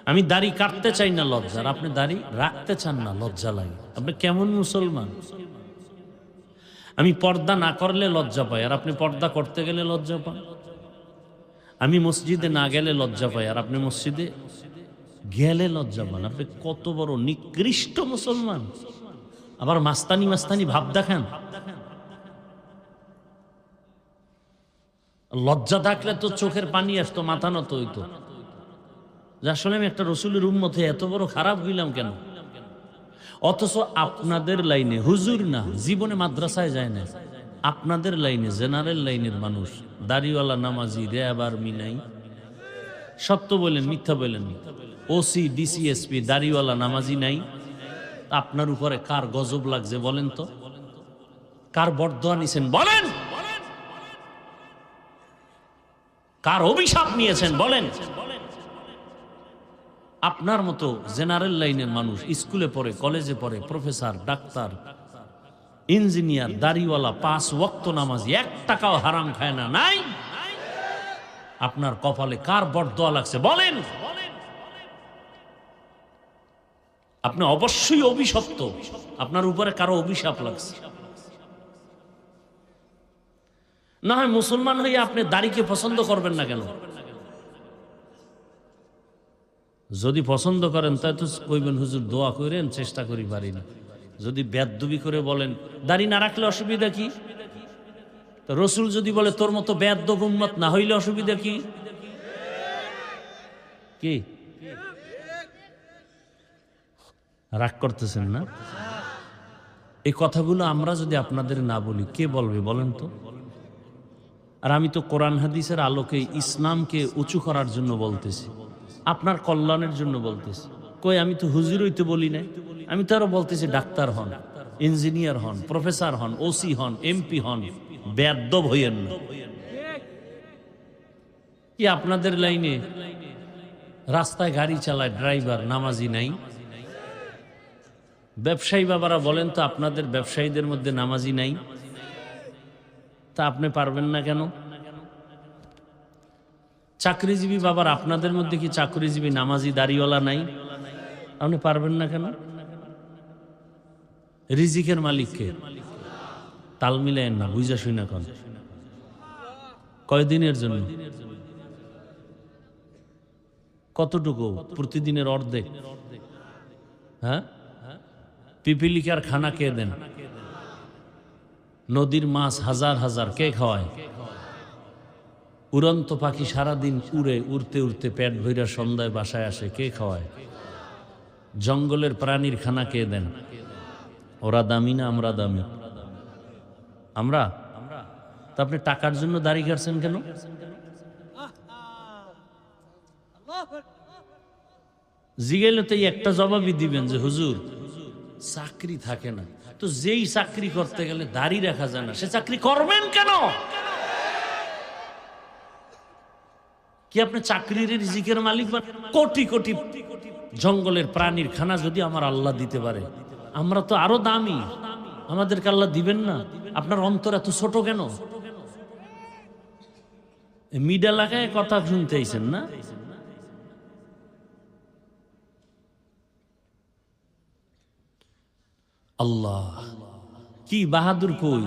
আমি দাড়ি কাটতে চাই না, লজ্জা। আর আপনি দাড়ি রাখতে চান না, লজ্জা লাগে। আপনি কেমন মুসলমান? আমি পর্দা না করলে লজ্জা পাই, আর আপনি পর্দা করতে গেলে লজ্জা পান। আমি মসজিদে না গেলে লজ্জা পাই, আর আপনি মসজিদে গেলে লজ্জা পান। আপনি কত বড় নিকৃষ্ট মুসলমান! আবার মাস্তানি মাস্তানি ভাব দেখান। লজ্জা থাকলে তো চোখের পানি আসতো, মাথা নত হইতো, যে আসলে আমি একটা রসুলের উম্মতে এত বড় খারাপ হইলাম কেন? অথচ আপনাদের লাইনে হুজুর না, জীবনে মাদ্রাসায় যায় না, আপনাদের লাইনে জেনারেল লাইনের মানুষ, দাড়িওয়ালা নামাজি, র্যাব আর্মি নাই। সত্য বলেন, মিথ্যা বলেন? ওসি ডিসি এসপি দাড়িওয়ালা নামাজি নাই। আপনার উপরে কার গজব লাগছে বলেন তো? কার বরদোয়া নিছেন বলেন? কার অভিশাপ নিয়েছেন বলেন? আপনার মতো জেনারেল লাইনের মানুষ স্কুলে পড়ে, কলেজে পড়ে, প্রফেসর, ডাক্তার, ইঞ্জিনিয়ার, দাড়িওয়ালা, 5 ওয়াক্ত নামাজি, 1 টাকাও হারাম খায় না, নাই? আপনার কপালে কার বরদোয়া লাগছে বলেন? আপনি অবশ্যই অভিশপ্ত, আপনার উপরে কারো অভিশাপ লাগছে। না হয় মুসলমান হয়ে আপনি দাড়িকে পছন্দ করবেন না কেন? যদি পছন্দ করেন তাই তো কইবেন হুজুর দোয়া করেন, চেষ্টা করি, পারি না। যদি বেদবি করে বলেন দাড়ি না রাখলে অসুবিধা কি, তো রসুল যদি বলে তোর মতো বেয়াদব উম্মত না হইলে অসুবিধা কি? কি রাগ করতেছেন না? এই কথাগুলো আমরা যদি আপনাদের না বলি কে বলবে বলেন তো? আর আমি তো কোরআন হাদিসের আলোকে ইসলামকে উঁচু করার জন্য বলতেছি, আপনার কল্যাণের জন্য বলতেছি। কই আমি তো হুজুর হইতে বলি না, আমি তো আরো বলতেছি ডাক্তার হন, ইঞ্জিনিয়ার হন, প্রফেসর হন, ওসি হন, এমপি হন, বেয়াদব হইয়েন না। কি আপনাদের লাইনে রাস্তায় গাড়ি চালায় ড্রাইভার নামাজি নাই? ব্যবসায়ী বাবারা বলেন তো আপনাদের ব্যবসায়ীদের মধ্যে নামাজি নাই? তা আপনি পারবেন না কেন? চাকরিজীবী বাবার আপনাদের মধ্যে কি চাকরিজীবী নামাজি দাড়িওয়ালা নাই? আপনি পারবেন না কেন? রিজিকের মালিককে তাল মিলেন না, বুঝা শুই না। কোন কয়দিনের জন্য? কতটুকু? প্রতিদিনের অর্ধেক। হ্যাঁ, পিপিলিকার খানা কে দেন? নদীর মাছ হাজার হাজার কে খাওয়ায়? উড়ন্ত পাখি সারাদিন উড়ে উড়তে উড়তে পেট ভইরা সন্ধ্যায় বাসায় আসে, কে খাওয়ায়? জঙ্গলের প্রাণীর খানা কে দেন? ওরা দামি না আমরা দামি? আমরা। তা আপনি টাকার জন্য দাড়ি কাটছেন কেন? জিগেলে তো একটা জবাবই দিবেন যে হুজুর চাকরি থাকে না। তো যেই চাকরি করতে গেলে দাড়ি রাখা যায় না, সে চাকরি করবেন কেন? কি আপনি চাকরির রিজিকের মালিক? কোটি কোটি জঙ্গলের প্রাণীর খানা যদি আমার আল্লাহ দিতে পারে, আমরা তো আরো দামি, আমাদেরকে আল্লাহ দিবেন না? আপনার অন্তর এত ছোট কেন? মিডা লাগায় কথা শুনতে আইছেন না? আল্লাহ কি বাহাদুর কই?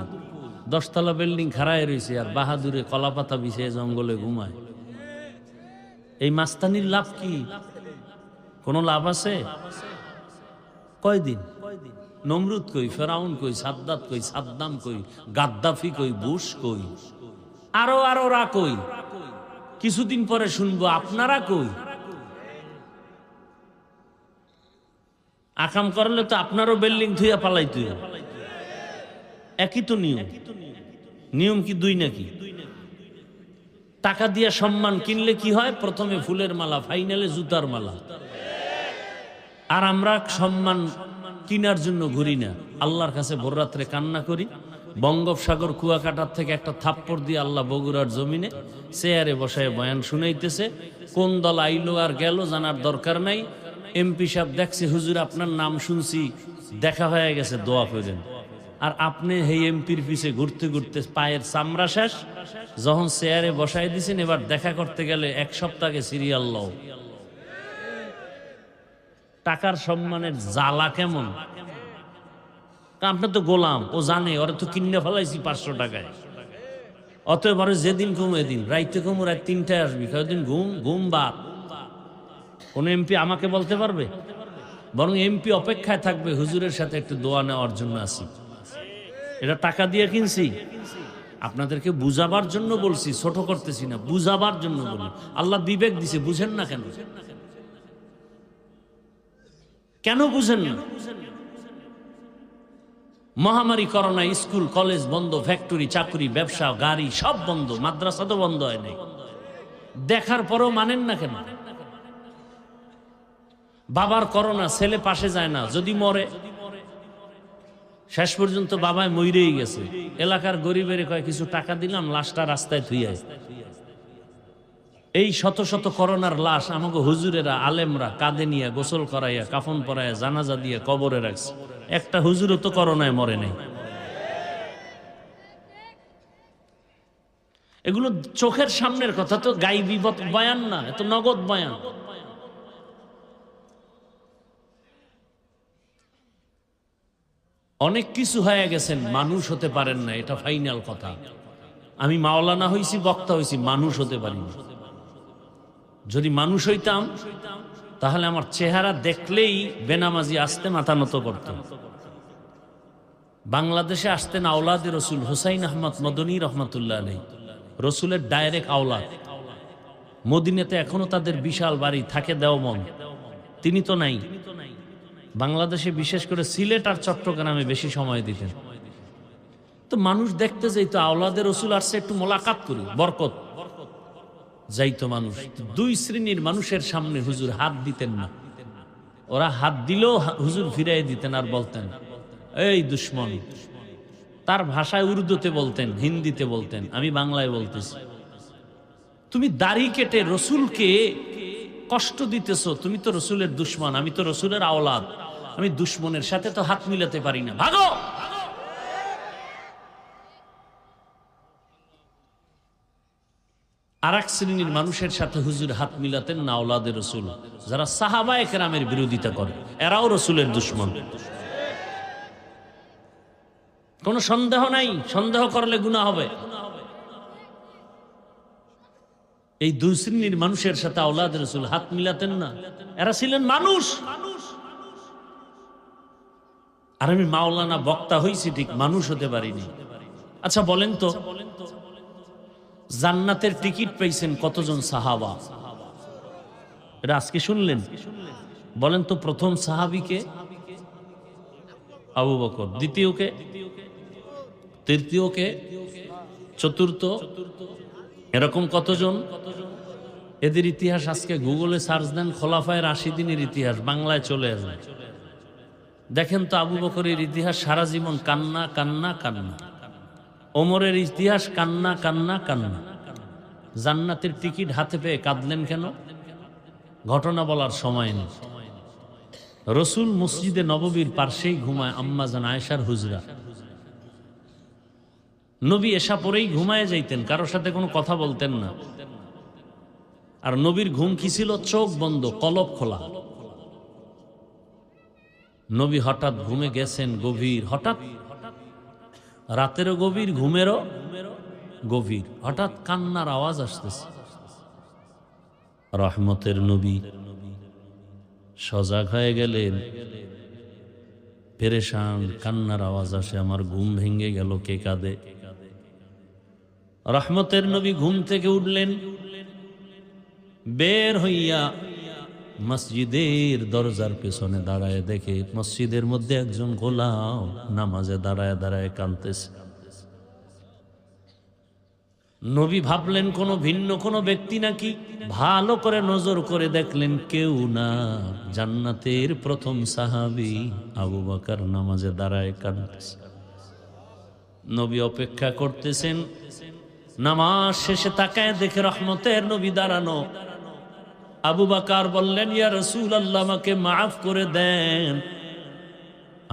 10 তলা বিল্ডিং খাড়ায় রয়েছে আর বাহাদুরে কলাপাতা বিছিয়ে জঙ্গলে ঘুমায়। এই মাস্তানির লাভ কি? কোন লাভ আছে? কয়দিন? নমরুদ কই, ফেরাউন কই, সাদ্দাত কই, সাদ্দাম কই, গাদ্দাফি কই, বুশ কই, আরো রা কই? কিছুদিন পরে শুনবো আপনারা কই। আকাম করলে তো আপনারও বিল্ডিং থুইয়া পালাইতে। একই তো নিয়ম। নিয়ম কি দুই নাকি? টাকা দিয়া সম্মান কিনলে কি হয়? প্রথমে ফুলের মালা, ফাইনালে জুতার মালা। আর আমরা সম্মান কিনার জন্য ঘুরি না, আল্লাহর কাছে ভোর রাত্রে কান্না করি। বঙ্গোপসাগর কুয়াকাটার থেকে একটা থাপ্পড় দিয়ে আল্লাহ বগুড়ার জমিনে চেয়ারে বসায় বয়ান শুনাইতেছে। কোন দল আইলো আর গেল জানার দরকার নাই। এমপি সাহেব দেখছে হুজুর আপনার নাম শুনছি, দেখা হয়ে গেছে, দোয়া করেন। আর আপনি এই এমপির পিছে ঘুরতে ঘুরতে পায়ের চামড়া শেষ। যখন চেয়ারে বসাই দিছেন, এবার দেখা করতে গেলে 1 সপ্তাহে সিরিয়াল লও। টাকার সম্মানের জ্বালা কেমন? আপনার তো গোলাম, ও জানে ওরা তো কিনে ফেলাইছি 500 টাকায়। অতএব যেদিন ঘুম এদিন, রাইতে ঘুম রাত 3টায় আসবি, কয়েকদিন ঘুম ঘুম বাদ। কোন এমপি আমাকে বলতে পারবে? বরং এমপি অপেক্ষায় থাকবে হুজুরের সাথে একটু দোয়া নেওয়ার জন্য আসি। এটা টাকা দিয়ে কিনছি। আপনাদেরকে বুঝাবার জন্য বলছি, ছোট করতেছি না, বুঝাবার জন্য বলি। আল্লাহ বিবেক দিছে, বুঝেন না কেন? কেন বুঝেন না? মহামারী করোনা, স্কুল কলেজ বন্ধ, ফ্যাক্টরি চাকরি ব্যবসা গাড়ি সব বন্ধ, মাদ্রাসা তো বন্ধ হয় নাই। দেখার পরও মানেন না কেন? বাবার করোনা, ছেলে পাশে যায় না, যদি মরে শেষ পর্যন্ত বাবায় মইরেই গেছে। এলাকার গরিবের কয় কিছু টাকা দিলাম, লাশটা রাস্তায় থুইয়া। এই শত শত করোনার লাশ আমাকে হুজুরেরা আলেমরা কাঁধে নিয়ে গোসল করাইয়া কাফন পরাইয়া জানাজা দিয়ে কবরে রাখছে। একটা হুজুরও তো করোনায় মরে নাই। এগুলো চোখের সামনের কথা, তো গাইবী বয়ান না, এত নগদ বয়ান। অনেক কিছু হয়ে গেছেন, মানুষ হতে পারেন না, এটা ফাইনাল কথা। আমি মাওলানা হইছি, বক্তা হইছি, মানুষ হতে পারিনি। যদি মানুষ হইতাম তাহলে আমার চেহারা দেখলেই বেনামাজি আসতে মাথা নত করত। বাংলাদেশে আসতেন আওলাদে রসুল হুসাইন আহমদ মদনী রহমতুল্লাহ আলাইহি, রসুলের ডাইরেক্ট আওলাদ। মদিনাতে এখনো তাদের বিশাল বাড়ি থাকে দেওবন্দ, তিনি তো নাই। বাংলাদেশে বিশেষ করে সিলেট আর চট্টগ্রামে বেশি সময় দিতেন। তো মানুষ দেখতে যাইতো আওলাদে রসুল আসছে, একটু মোলাকাত করি, বরকত যাইতো মানুষ। দুই শ্রেণীর মানুষের সামনে হুজুর হাত দিতেন না, ওরা হাত দিলেও হুজুর ফিরাই দিতেন আর বলতেন এই দুশ্মন। তার ভাষায় উর্দুতে বলতেন, হিন্দিতে বলতেন, আমি বাংলায় বলতেছি। তুমি দাড়ি কেটে রসুলকে কষ্ট দিতেছ, তুমি তো রসুলের দুশ্মন, আমি তো রসুলের আওলাদ, আমি দুশ্মনের সাথে তো হাত মিলাতে পারি না, ভাগো। আর এক শ্রেণীর মানুষের সাথে হুজুর হাত মিলাতেন না আওলাদের রসুল, যারা সাহাবায়ে কেরামের বিরোধিতা করে, এরাও রসুলের দুশ্মন। কোনো সন্দেহ নাই, সন্দেহ করলে গুনাহ হবে। এই দুই শ্রেণীর মানুষের সাথে আওলাদের রসুল হাত মিলাতেন না, এরা ছিলেন মানুষ। আর আমি মাওলানা বক্তা হইছি ঠিক, মানুষ হতে পারিনি। আচ্ছা বলেন তো, জান্নাতের টিকিট পেয়েছেন কতজন সাহাবা? এটা আজকে শুনলেন? বলেন তো প্রথম সাহাবীকে? আবু বকর। দ্বিতীয়কে? তৃতীয়কে? চতুর্থ? এরকম কতজন? এদের ইতিহাস আজকে গুগলে সার্চ দেন, খোলাফায়ে রাশিদিনের ইতিহাস, বাংলায় চলে আসবে। দেখেন তো আবু বকরের ইতিহাস, সারা জীবন কান্না কান্না কান্না। ওমরের ইতিহাস কান্না কান্না কান্না। জান্নাতের টিকিট হাতে পেয়ে কাঁদলেন কেন? ঘটনা বলার সময় নেই। রসুল মসজিদে নববীর পার্শ্বেই ঘুমায় আম্মাজান আয়েশার হুজরা। নবী এশা পরেই ঘুমায় যাইতেন, কারোর সাথে কোনো কথা বলতেন না। আর নবীর ঘুম কি ছিল? চোখ বন্ধ, কলব খোলা। নবী হঠাৎ ঘুমে গেছেন গভীর, হঠাৎ রাতেরও গভীর, ঘুমেরও গভীর, হঠাৎ কান্নার আওয়াজ আসতেছে। রহমতের নবী সজাগ হয়ে গেলেন, পেরেশান, কান্নার আওয়াজ আসে, আমার ঘুম ভেঙে গেল, কে কাঁদে? রহমতের নবী ঘুম থেকে উঠলেন, বের হইয়া মসজিদের দরজার পেছনে দাঁড়ায় দেখে মসজিদের মধ্যে একজন গোলাম নামাজে দাঁড়ায় দাঁড়ায় কাঁদতেছে। নবী ভাবলেন কোনো ভিন্ন কোনো ব্যক্তি নাকি, ভালো করে নজর করে দেখলেন কেউ না, জান্নাতের প্রথম সাহাবী আবু বকর নামাজে দাঁড়ায় কাঁদতেছে। নবী অপেক্ষা করতেছেন, নামাজ শেষে তাকায় দেখে রহমতের নবী দাঁড়ানো। আবু বকর বললেন, ইয়া রাসূলুল্লাহ, আমাকে মাফ করে দেন,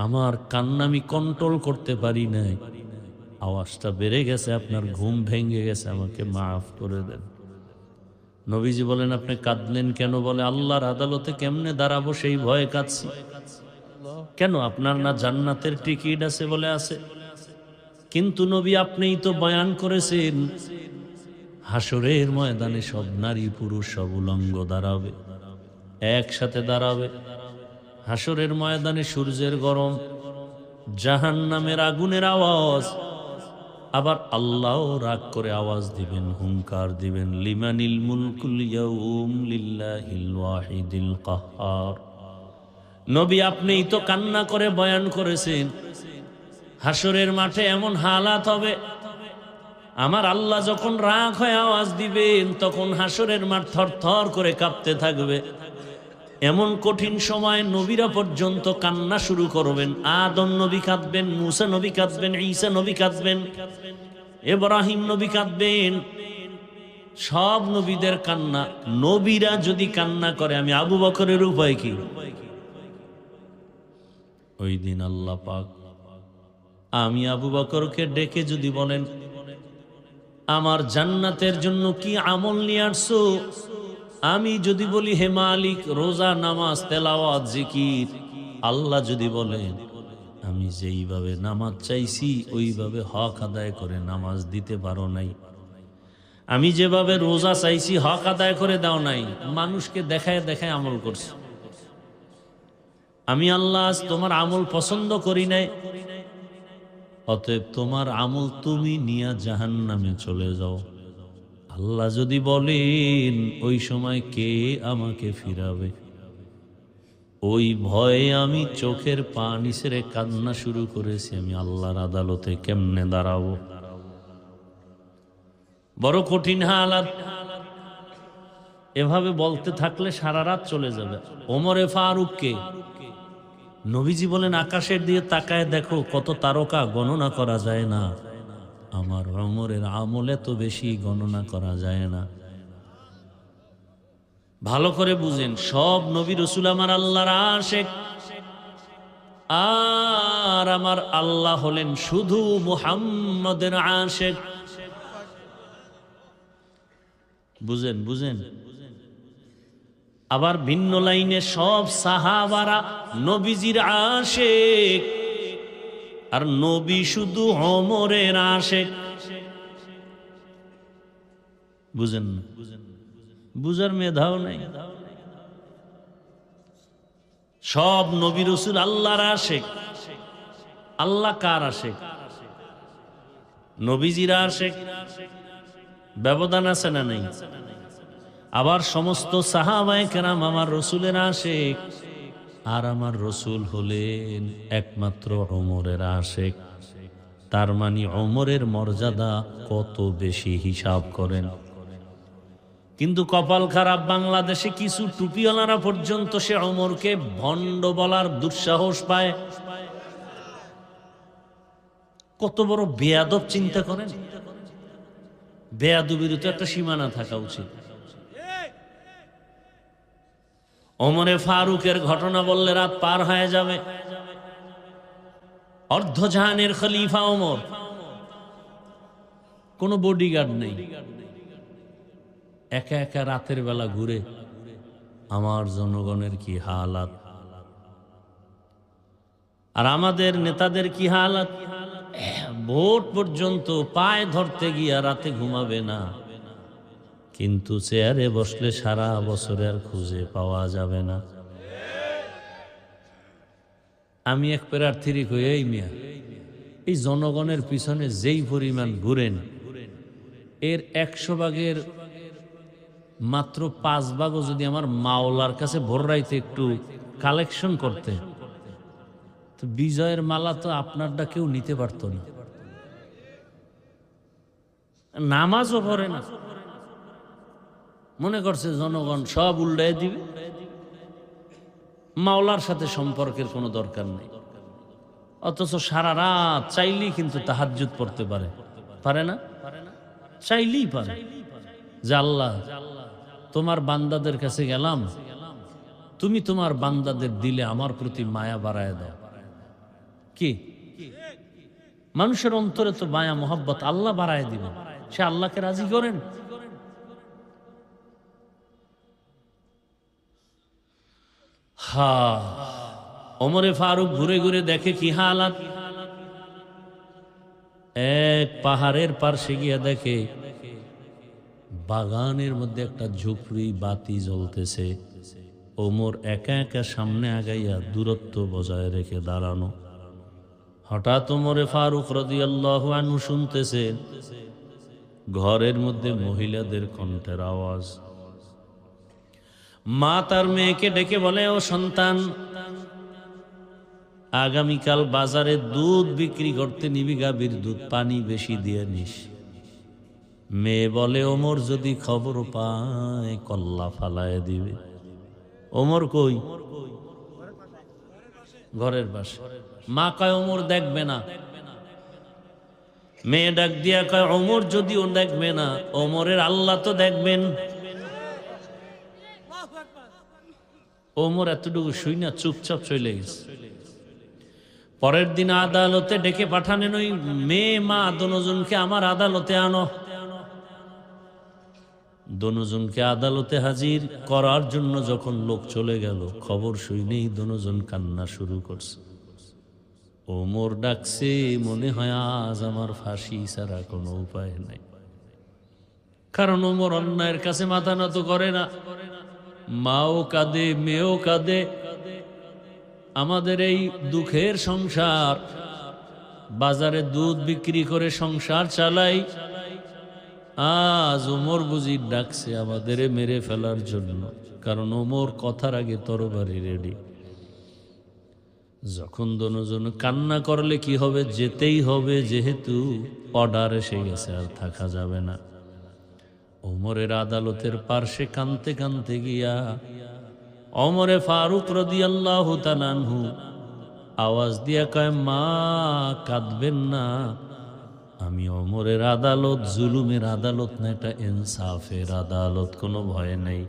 আমার কান্না আমি কন্ট্রোল করতে পারি নাই, আওয়াজটা বেড়ে গেছে, আপনার ঘুম ভেঙে গেছে, আমাকে মাফ করে দেন। নবীজি বলেন, আপনি কাঁদলেন কেন? বলে, আল্লাহর আদালতে কেমনে দাঁড়াবো সেই ভয়ে কাঁদছি। কেন, আপনার না জান্নাতের টিকিট আছে? বলে আছে। কিন্তু নবী আপনিই তো বয়ান করেছেন হাসরের ময়দানে সব নারী পুরুষ সব উলঙ্গ দাঁড়াবে, একসাথে দাঁড়াবে। হাসরের ময়দানে সূর্যের গরম, জাহান্নামের আগুনের আওয়াজ, আবার আল্লাহ রাগ করে আওয়াজ দিবেন, হুঙ্কার দিবেন, লিমানিল মুলকুল ইয়াউম লিল্লাহিল ওয়াহিদিল কাহ্হার। নবী আপনিই তো কান্না করে বয়ান করেছেন হাসরের মাঠে এমন হালাত হবে, আমার আল্লাহ যখন রাগ হয়ে আওয়াজ দিবেন তখন হাসরের মাঠ থরথর করে কাঁপতে থাকবে। এমন কঠিন সময় নবীরা পর্যন্ত কান্না শুরু করবেন। আদম নবী কাঁদবেন, মুসা নবী কাঁদবেন, ঈসা নবী কাঁদবেন, ইব্রাহিম নবী কাঁদবেন, সব নবীদের কান্না। নবীরা যদি কান্না করে, আমি আবু বকরের উপায় কি? ওই দিন আল্লাহ পাক আমি আবু বকরকে ডেকে যদি বলেন, আমার জান্নাতের জন্য কি আমল নিয়ে আসছো? আমি যদি বলি, হে মালিক, রোজা, নামাজ, তেলাওয়াত, জিকির, আল্লাহ যদি বলেন আমি যেইভাবে নামাজ চাইছি ওইভাবে হক আদায় করে নামাজ দিতে পারো নাই, আমি যেভাবে রোজা চাইছি হক আদায় করে দাও নাই, মানুষকে দেখায় দেখায় আমল করছি, আমি আল্লাহ তোমার আমল পছন্দ করি নাই, অতএব তোমার আমল তুমি নিয়ে জাহান্নামে চলে যাও। আল্লাহ যদি বলেন ওই সময় কে আমাকে ফিরাবে, ওই ভয়ে আমি চোখের পানি ছেড়ে কান্না শুরু করেছি, আমি আল্লাহর আদালতে কেমনে দাঁড়াবো। বড় কঠিন হালাত। এভাবে বলতে থাকলে সারা রাত চলে যাবে। ওমরে ফারুককে নবীজি বলেন, আকাশের দিয়ে তাকায় দেখো কত তারকা, গণনা করা যায় না। আমার ওমরের আমল এত বেশি, গণনা করা যায় না। ভালো করে বুঝেন, সব নবী রাসূল আমার আল্লাহর আশিক, আর আমার আল্লাহ হলেন শুধু মুহাম্মদের আশিক। বুঝেন বুঝেন। আবার ভিন্ন লাইনে সব সাহাবারা নবীজির আশিক, আর নবী শুধু ওমরের আশিক। বুঝেন না? বুঝার মেধাও নাই। সব নবী রাসূল আল্লাহর আশিক। আল্লাহ কার আশিক? নবীজির আশিক। ব্যবধান আছে না নেই? আবার সমস্ত সাহাবায়ে কেরাম আমার রসুলের আশিক, আর আমার রসুল হলেন একমাত্র ওমরের আশিক। তার মানে ওমরের মর্যাদা কত বেশি, হিসাব করেন। কিন্তু কপাল খারাপ, বাংলাদেশে কিছু টুপিওয়ালারা পর্যন্ত সে ওমরকে ভণ্ড বলার দুঃসাহস পায়। কত বড় বেয়াদব, চিন্তা করেন। বেয়াদবির তো একটা সীমানা থাকা উচিত। ওমরে ফারুকের ঘটনা বললে রাত পার হয়ে যাবে। অর্ধজাহানের খলিফা ওমর, কোনো বডিগার্ড নেই, একা একা রাতের বেলা ঘুরে। আমার জনগণের কি হালাত, আর আমাদের নেতাদের কি হালাত। ভোট পর্যন্ত পায়ে ধরতে গিয়া রাতে ঘুমাবে না, কিন্তু চেয়ারে বসলে সারা বছরে আর খুঁজে পাওয়া যাবে না। আমি এক প্রার্থীর কই, এই মিয়া, এই জনগণের পিছনে যেই পরিমাণ ঘুরেন, এর 100 ভাগের মাত্র 5 ভাগও যদি আমার মাওলার কাছে ভোর রাইতে একটু কালেকশন করতে, তো বিজয়ের মালা তো আপনারটা কেউ নিতে পারত না। নামাজও পড়ে না, মনে করছে জনগণ সব উল্টায় দিবে, মাওলার সাথে সম্পর্কের কোনো দরকার নেই। অথচ সারা রাত চাইলেই কিন্তু তাহাজ্জুদ পড়তে পারে, পারে না? চাইলেই পারে যে আল্লাহ, তোমার বান্দাদের কাছে গেলাম, তুমি তোমার বান্দাদের দিলে আমার প্রতি মায়া বাড়ায় দাও। কি মানুষের অন্তরে তো মায়া মোহাব্বত আল্লাহ বাড়ায় দিবেন, সে আল্লাহকে রাজি করেন। ওমরে ফারুক ঘুরে ঘুরে দেখে কি হালাত। এক পাহাড়ের পার্শ্বে গিয়া দেখে বাগানের মধ্যে একটা ঝুপড়ি, বাতি জ্বলতেছে। ওমর একা একা সামনে আগাইয়া দূরত্ব বজায় রেখে দাঁড়ানো। হঠাৎ ওমরে ফারুক রাদিয়াল্লাহু আনহু শুনতেছে ঘরের মধ্যে মহিলাদের কণ্ঠের আওয়াজ। মা তার মেয়েকে ডেকে বলে, ও সন্তান, আগামীকাল বাজারে দুধ বিক্রি করতে নিবি, গাভীর দুধ পানি বেশি দিয়ে নিস। মেয়ে বলে, ওমর যদি খবর পায় কল্লা ফালায় দিবে। ওমর কই? ঘরের পাশে। মা কয়, ওমর দেখবে না। মেয়ে ডাক দিয়া কয়, ওমর যদিও দেখবে না, ওমরের আল্লাহ তো দেখবেন। ওমর এতটুকু শুই না চুপচাপ চলে গেছে। পরের দিন আদালতে ডেকে পাঠানেন ওই মেয়ে মা দনোজনকে, আমার আদালতে আনো। দনোজনকে আদালতে হাজির করার জন্য যখন লোক চলে গেল, খবর শুনেই দনোজন কান্না শুরু করছে। ওমর ডাকছে, মনে হয় আজ আমার ফাঁসি ছাড়া কোনো উপায় নাই। কারণ ওমর অন্যায়ের কাছে মাথা নত করে না। মাও কাঁদে, মেয়েও কাঁদে। আমাদের এই দুঃখের সংসার, বাজারে দুধ বিক্রি করে সংসার চালাই, আজ ওমর বুঝি ডাকছে আমাদের মেরে ফেলার জন্য, কারণ ওমর কথার আগে তরবারি রেডি। যখন দনোজন কান্না করলে কি হবে, যেতেই হবে, যেহেতু অর্ডার এসে গেছে, আর থাকা যাবে না। ওমরের আদালতের পার্শ্বে কানতে কানতে গিয়া ওমরে ফারুক রাদিয়াল্লাহু তাআলা আনহু আওয়াজ দিয়া কয়, মা কাঁদবেন না, আমি ওমরের আদালত জুলুমের আদালত না, এটা ইনসাফের আদালত, কোনো ভয় নাই,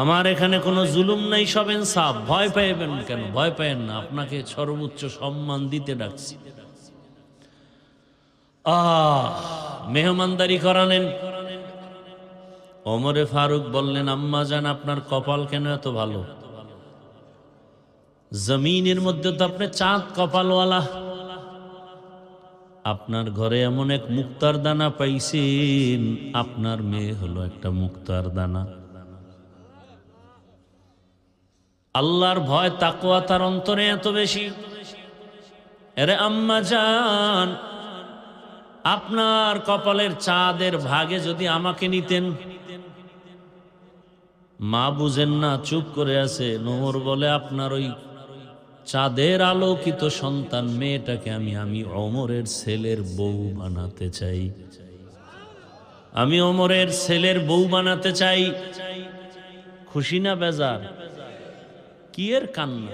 আমার এখানে কোনো জুলুম নাই, সব ইনসাফ। ভয় পাইবেন কেন? ভয় পাইয়েন না, আপনাকে সর্বোচ্চ সম্মান দিতে ডাকছি। মেহমানদারি করালেন। ওমরে ফারুক বললেন, আম্মা জান, আপনার কপাল কেন এত ভালো? জমিনের মধ্যে তো আপনি চাঁদ কপালওয়ালা, আপনার ঘরে এমন এক মুক্তার দানা পাইছেন, আপনার মেয়ে হলো একটা মুক্তার দানা। আল্লাহর ভয় তাকওয়া তার অন্তরে এত বেশি। আরে আম্মা জান, আপনার কপালের চাঁদের ভাগে যদি আমাকে নিতেন। মা বুঝেন না, চুপ করে আছে। ওমর বলে, আপনার ওই চাঁদের আলোকিত সন্তান মেয়েটাকে আমি ওমরের ছেলের বউ বানাতে চাই, আমি ওমরের ছেলের বউ বানাতে চাই। খুশি না বেজার? কি এর কান্না?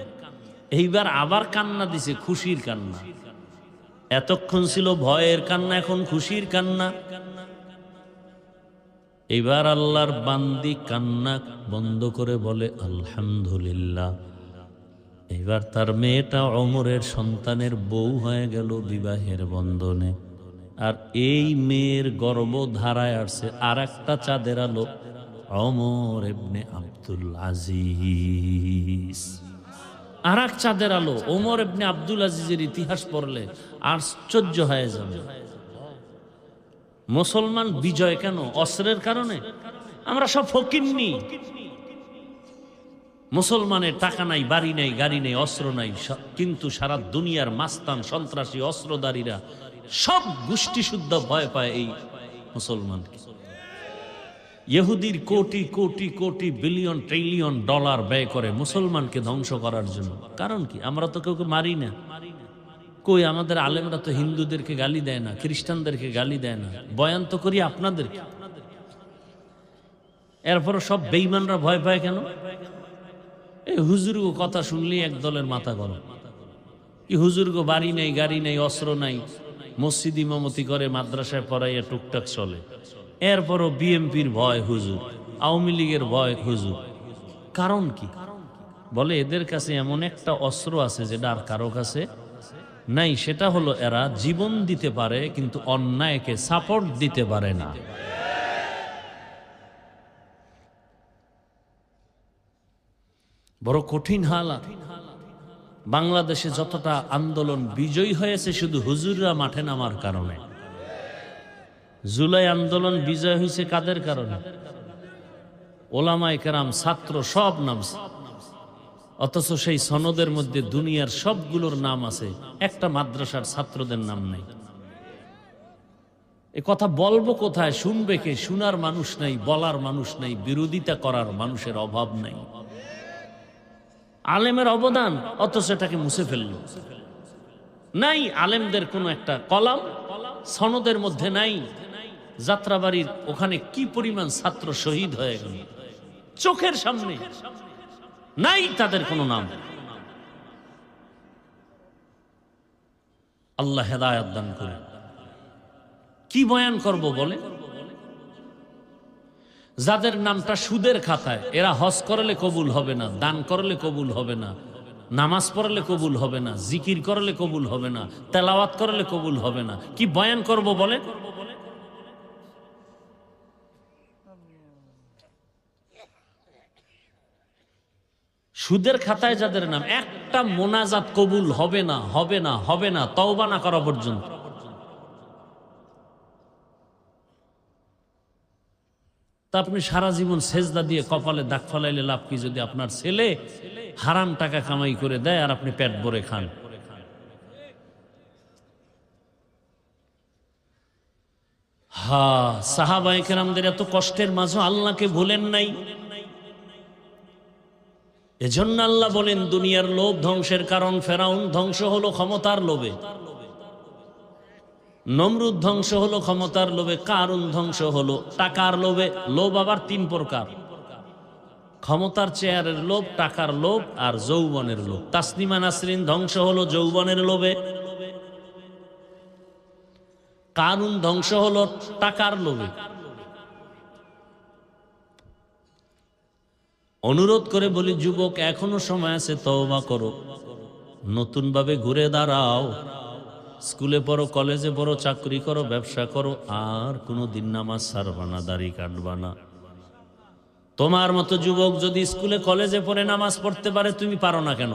এইবার আবার কান্না দিছে, খুশির কান্না। এতক্ষণ ছিল ভয়ের কান্না, এখন খুশির কান্না। এবার আল্লাহর বান্দি কান্না বন্ধ করে বলে, আলহামদুলিল্লাহ। এবার তার মেয়েটা ওমরের সন্তানের বউ হয়ে গেল বিবাহের বন্ধনে। আর এই মেয়ের গর্ভধারায় আসছে আর একটা চাঁদের আলো, ওমর ইবনে আব্দুল আজিজ। আর এক চাঁদের আলো, ওমর ইবনে আব্দুল আজিজের ইতিহাস পড়লে আশ্চর্য হয়ে যাবে। মুসলমান বিজয় কেন? অস্ত্রের কারণে? আমরা সব ফকিন্নি। মুসলমানের টাকা নাই, বাড়ি নাই, গাড়ি নেই, অস্ত্র নাই, কিন্তু সারা দুনিয়ার মাস্তান, সন্ত্রাসী, অস্ত্রধারীরা সব গোষ্ঠী শুদ্ধ ভয় পায় এই মুসলমানকে। ইহুদির crore crore crore billion trillion dollar ব্যয় করে মুসলমানকে ধ্বংস করার জন্য। কারণ কি? আমরা তো কাউকে মারি না। কই, আমাদের আলেমরা তো হিন্দুদেরকে গালি দেয় না, খ্রিস্টানদেরকে গালি দেয় না, বয়ান তো করি আপনাদেরকে। এরপর সব বেঈমানরা ভয় পায় কেন? এই হুজুরগো কথা শুনলেই এক দলের মাথা গরম। কি হুজুরগো বাড়ি নেই, গাড়ি নেই, অস্ত্র নাই, মসজিদ ইমামতি করে, মাদ্রাসায় পড়াইয়া টুকটাক চলে। এরপরও বিএমপির ভয় হুজুর, আওয়ামী লীগের ভয় হুজুর। কারণ কি? বলে এদের কাছে এমন একটা অস্ত্র আছে যেটা আর কারো কাছে নাই। সেটা হলো এরা জীবন দিতে পারে কিন্তু অন্যায়কে সাপোর্ট দিতে পারে না। বড় কঠিন হালাত। বাংলাদেশে যতটা আন্দোলন বিজয়ী হয়েছে শুধু হুজুররা মাঠে নামার কারণে। জুলাই আন্দোলন বিজয় হয়েছে কাদের কারণে? ওলামায়ে কেরাম, ছাত্র সব নামছে। অথচ সেই সনদের মধ্যে দুনিয়ার সবগুলোর নাম আছে, একটা মাদ্রাসার ছাত্রদের নাম নেই। এ কথা বলবো কোথায়? শুনবে কে? শোনার মানুষ নাই, বলার মানুষ নাই, বিরোধিতা করার মানুষের অভাব নাই। আলেমের অবদান, অথচ এটাকে মুছে ফেলল। নাই আলেমদের কোনো একটা কলাম সনদের মধ্যে নাই। যাত্রাবাড়ির ওখানে কি পরিমাণ ছাত্র শহীদ হয়ে গেল চোখের সামনে, নাই তাদের কোনো নাম। আল্লাহ হেদায়েত দান করে। কি বয়ান করব বলে? যাদের নামটা সুদের খাতায়, এরা হজ করলে কবুল হবে না, দান করলে কবুল হবে না, নামাজ পড়লে কবুল হবে না, জিকির করলে কবুল হবে না, তেলাওয়াত করলে কবুল হবে না। কি বয়ান করব বলে? সুদের খাতায় যাদের নাম, একটা মোনাজাত কবুল হবে না, হবে না, হবে না, তওবা না করা পর্যন্ত। তা আপনি সারা জীবন সেজদা দিয়ে কপালে দাগ ফলাইলে লাভ কি? যদি আপনার ছেলে হারাম টাকা কামাই করে দেয় আর আপনি পেট ভরে খান। সাহাবায়ে কেরামদের এত কষ্টের মাঝে আল্লাহকে ভুলেন নাই। এজন্য আল্লাহ বলেন দুনিয়ার লোভ ধ্বংসের কারণ। ফেরাউন ধ্বংস হলো ক্ষমতার লোভে, নমরুদ ধ্বংস হলো ক্ষমতার লোভে, কারুন ধ্বংস হলো টাকার লোভে। লোভ আবার তিন প্রকার: ক্ষমতার চেয়ারের লোভ, টাকার লোভ আর যৌবনের লোভ। তাসনিমা নাসরিন ধ্বংস হলো যৌবনের লোভে, কারুন ধ্বংস হলো টাকার লোভে। অনুরোধ করে বলি যুবক, এখনো সময় আছে, তওবা করো, নতুন ভাবে ঘুরে দাঁড়াও। স্কুলে পড়ো, কলেজে পড়ো, চাকরি করো, ব্যবসা করো, আর কোনো দিন নামাজ ছাড়বা না, দাড়ি কাটবা না। তোমার মতো যুবক যদি স্কুলে কলেজে পড়ে নামাজ পড়তে পারে, তুমি পারো না কেন?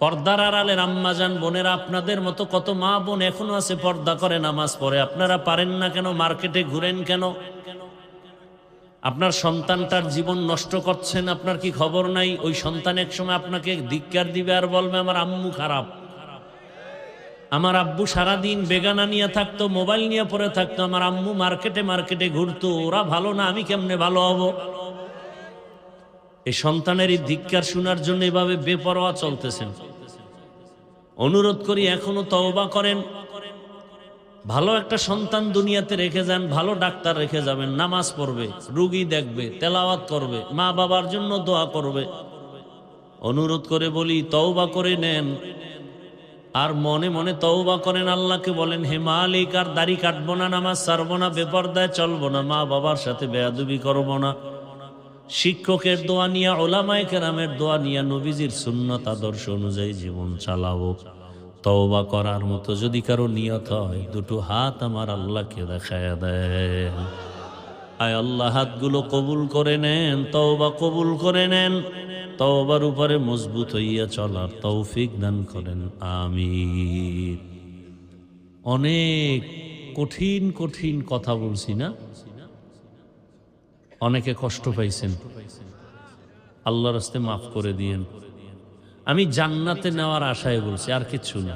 পর্দার আড়ালের আম্মাজান বোনেরা, আপনাদের মতো কত মা বোন এখনো আছে পর্দা করে নামাজ পড়ে, আপনারা পারেন না কেন? মার্কেটে ঘুরেন কেন? আপনার সন্তানটার জীবন নষ্ট করছেন, আপনার কি খবর নাই? ওই সন্তান এক সময় আপনাকে ধিক্কার দিবে আর বলবে আমার আম্মু খারাপ, আমার আব্বু সারাদিন বেগানা নিয়ে থাকতো, মোবাইল নিয়ে পড়ে থাকতো, আমার আম্মু মার্কেটে মার্কেটে ঘুরতো, ওরা ভালো না, আমি কেমনে ভালো হব? এই সন্তানের এই ধিক্কার শোনার জন্য এভাবে বেপরোয়া চলতেছেন। অনুরোধ করি এখনো তওবা করেন, ভালো একটা সন্তান দুনিয়াতে রেখে যান, ভালো ডাক্তার রেখে যাবেন, নামাজ পড়বে, রুগী দেখবে, তেলাওয়াত করবে, মা বাবার জন্য দোয়া করবে। অনুরোধ করে বলি তওবা করে নেন, আর মনে মনে তওবা করেন, আল্লাহকে বলেন হে মালিক, আর দাড়ি কাটবো না, নামাজ ছাড়বো না, বেপরদায় চলবো না, মা বাবার সাথে বেয়াদবি করবো না, শিক্ষকের দোয়া নিয়া, উলামায়ে কেরামের দোয়া নিয়া, নবীজির সুন্নাত আদর্শ অনুযায়ী জীবন চালাবো। তওবা করার মতো যদি কারো নিয়ত হয়, দুটো হাত আমার আল্লাহকে দেখায়া দেন। আয় আল্লাহ, হাতগুলো কবুল করে নেন, তওবা কবুল করে নেন, তওবার উপরে মজবুত হইয়া চলার তৌফিক দান করেন, আমিন। অনেক কঠিন কঠিন কথা বলছি না? অনেকে কষ্ট পাইছেন, আল্লাহর রাস্তায় মাফ করে দিয়েন। আমি জান্নাতে নেওয়ার আশায় বলছি, আর কিচ্ছু না।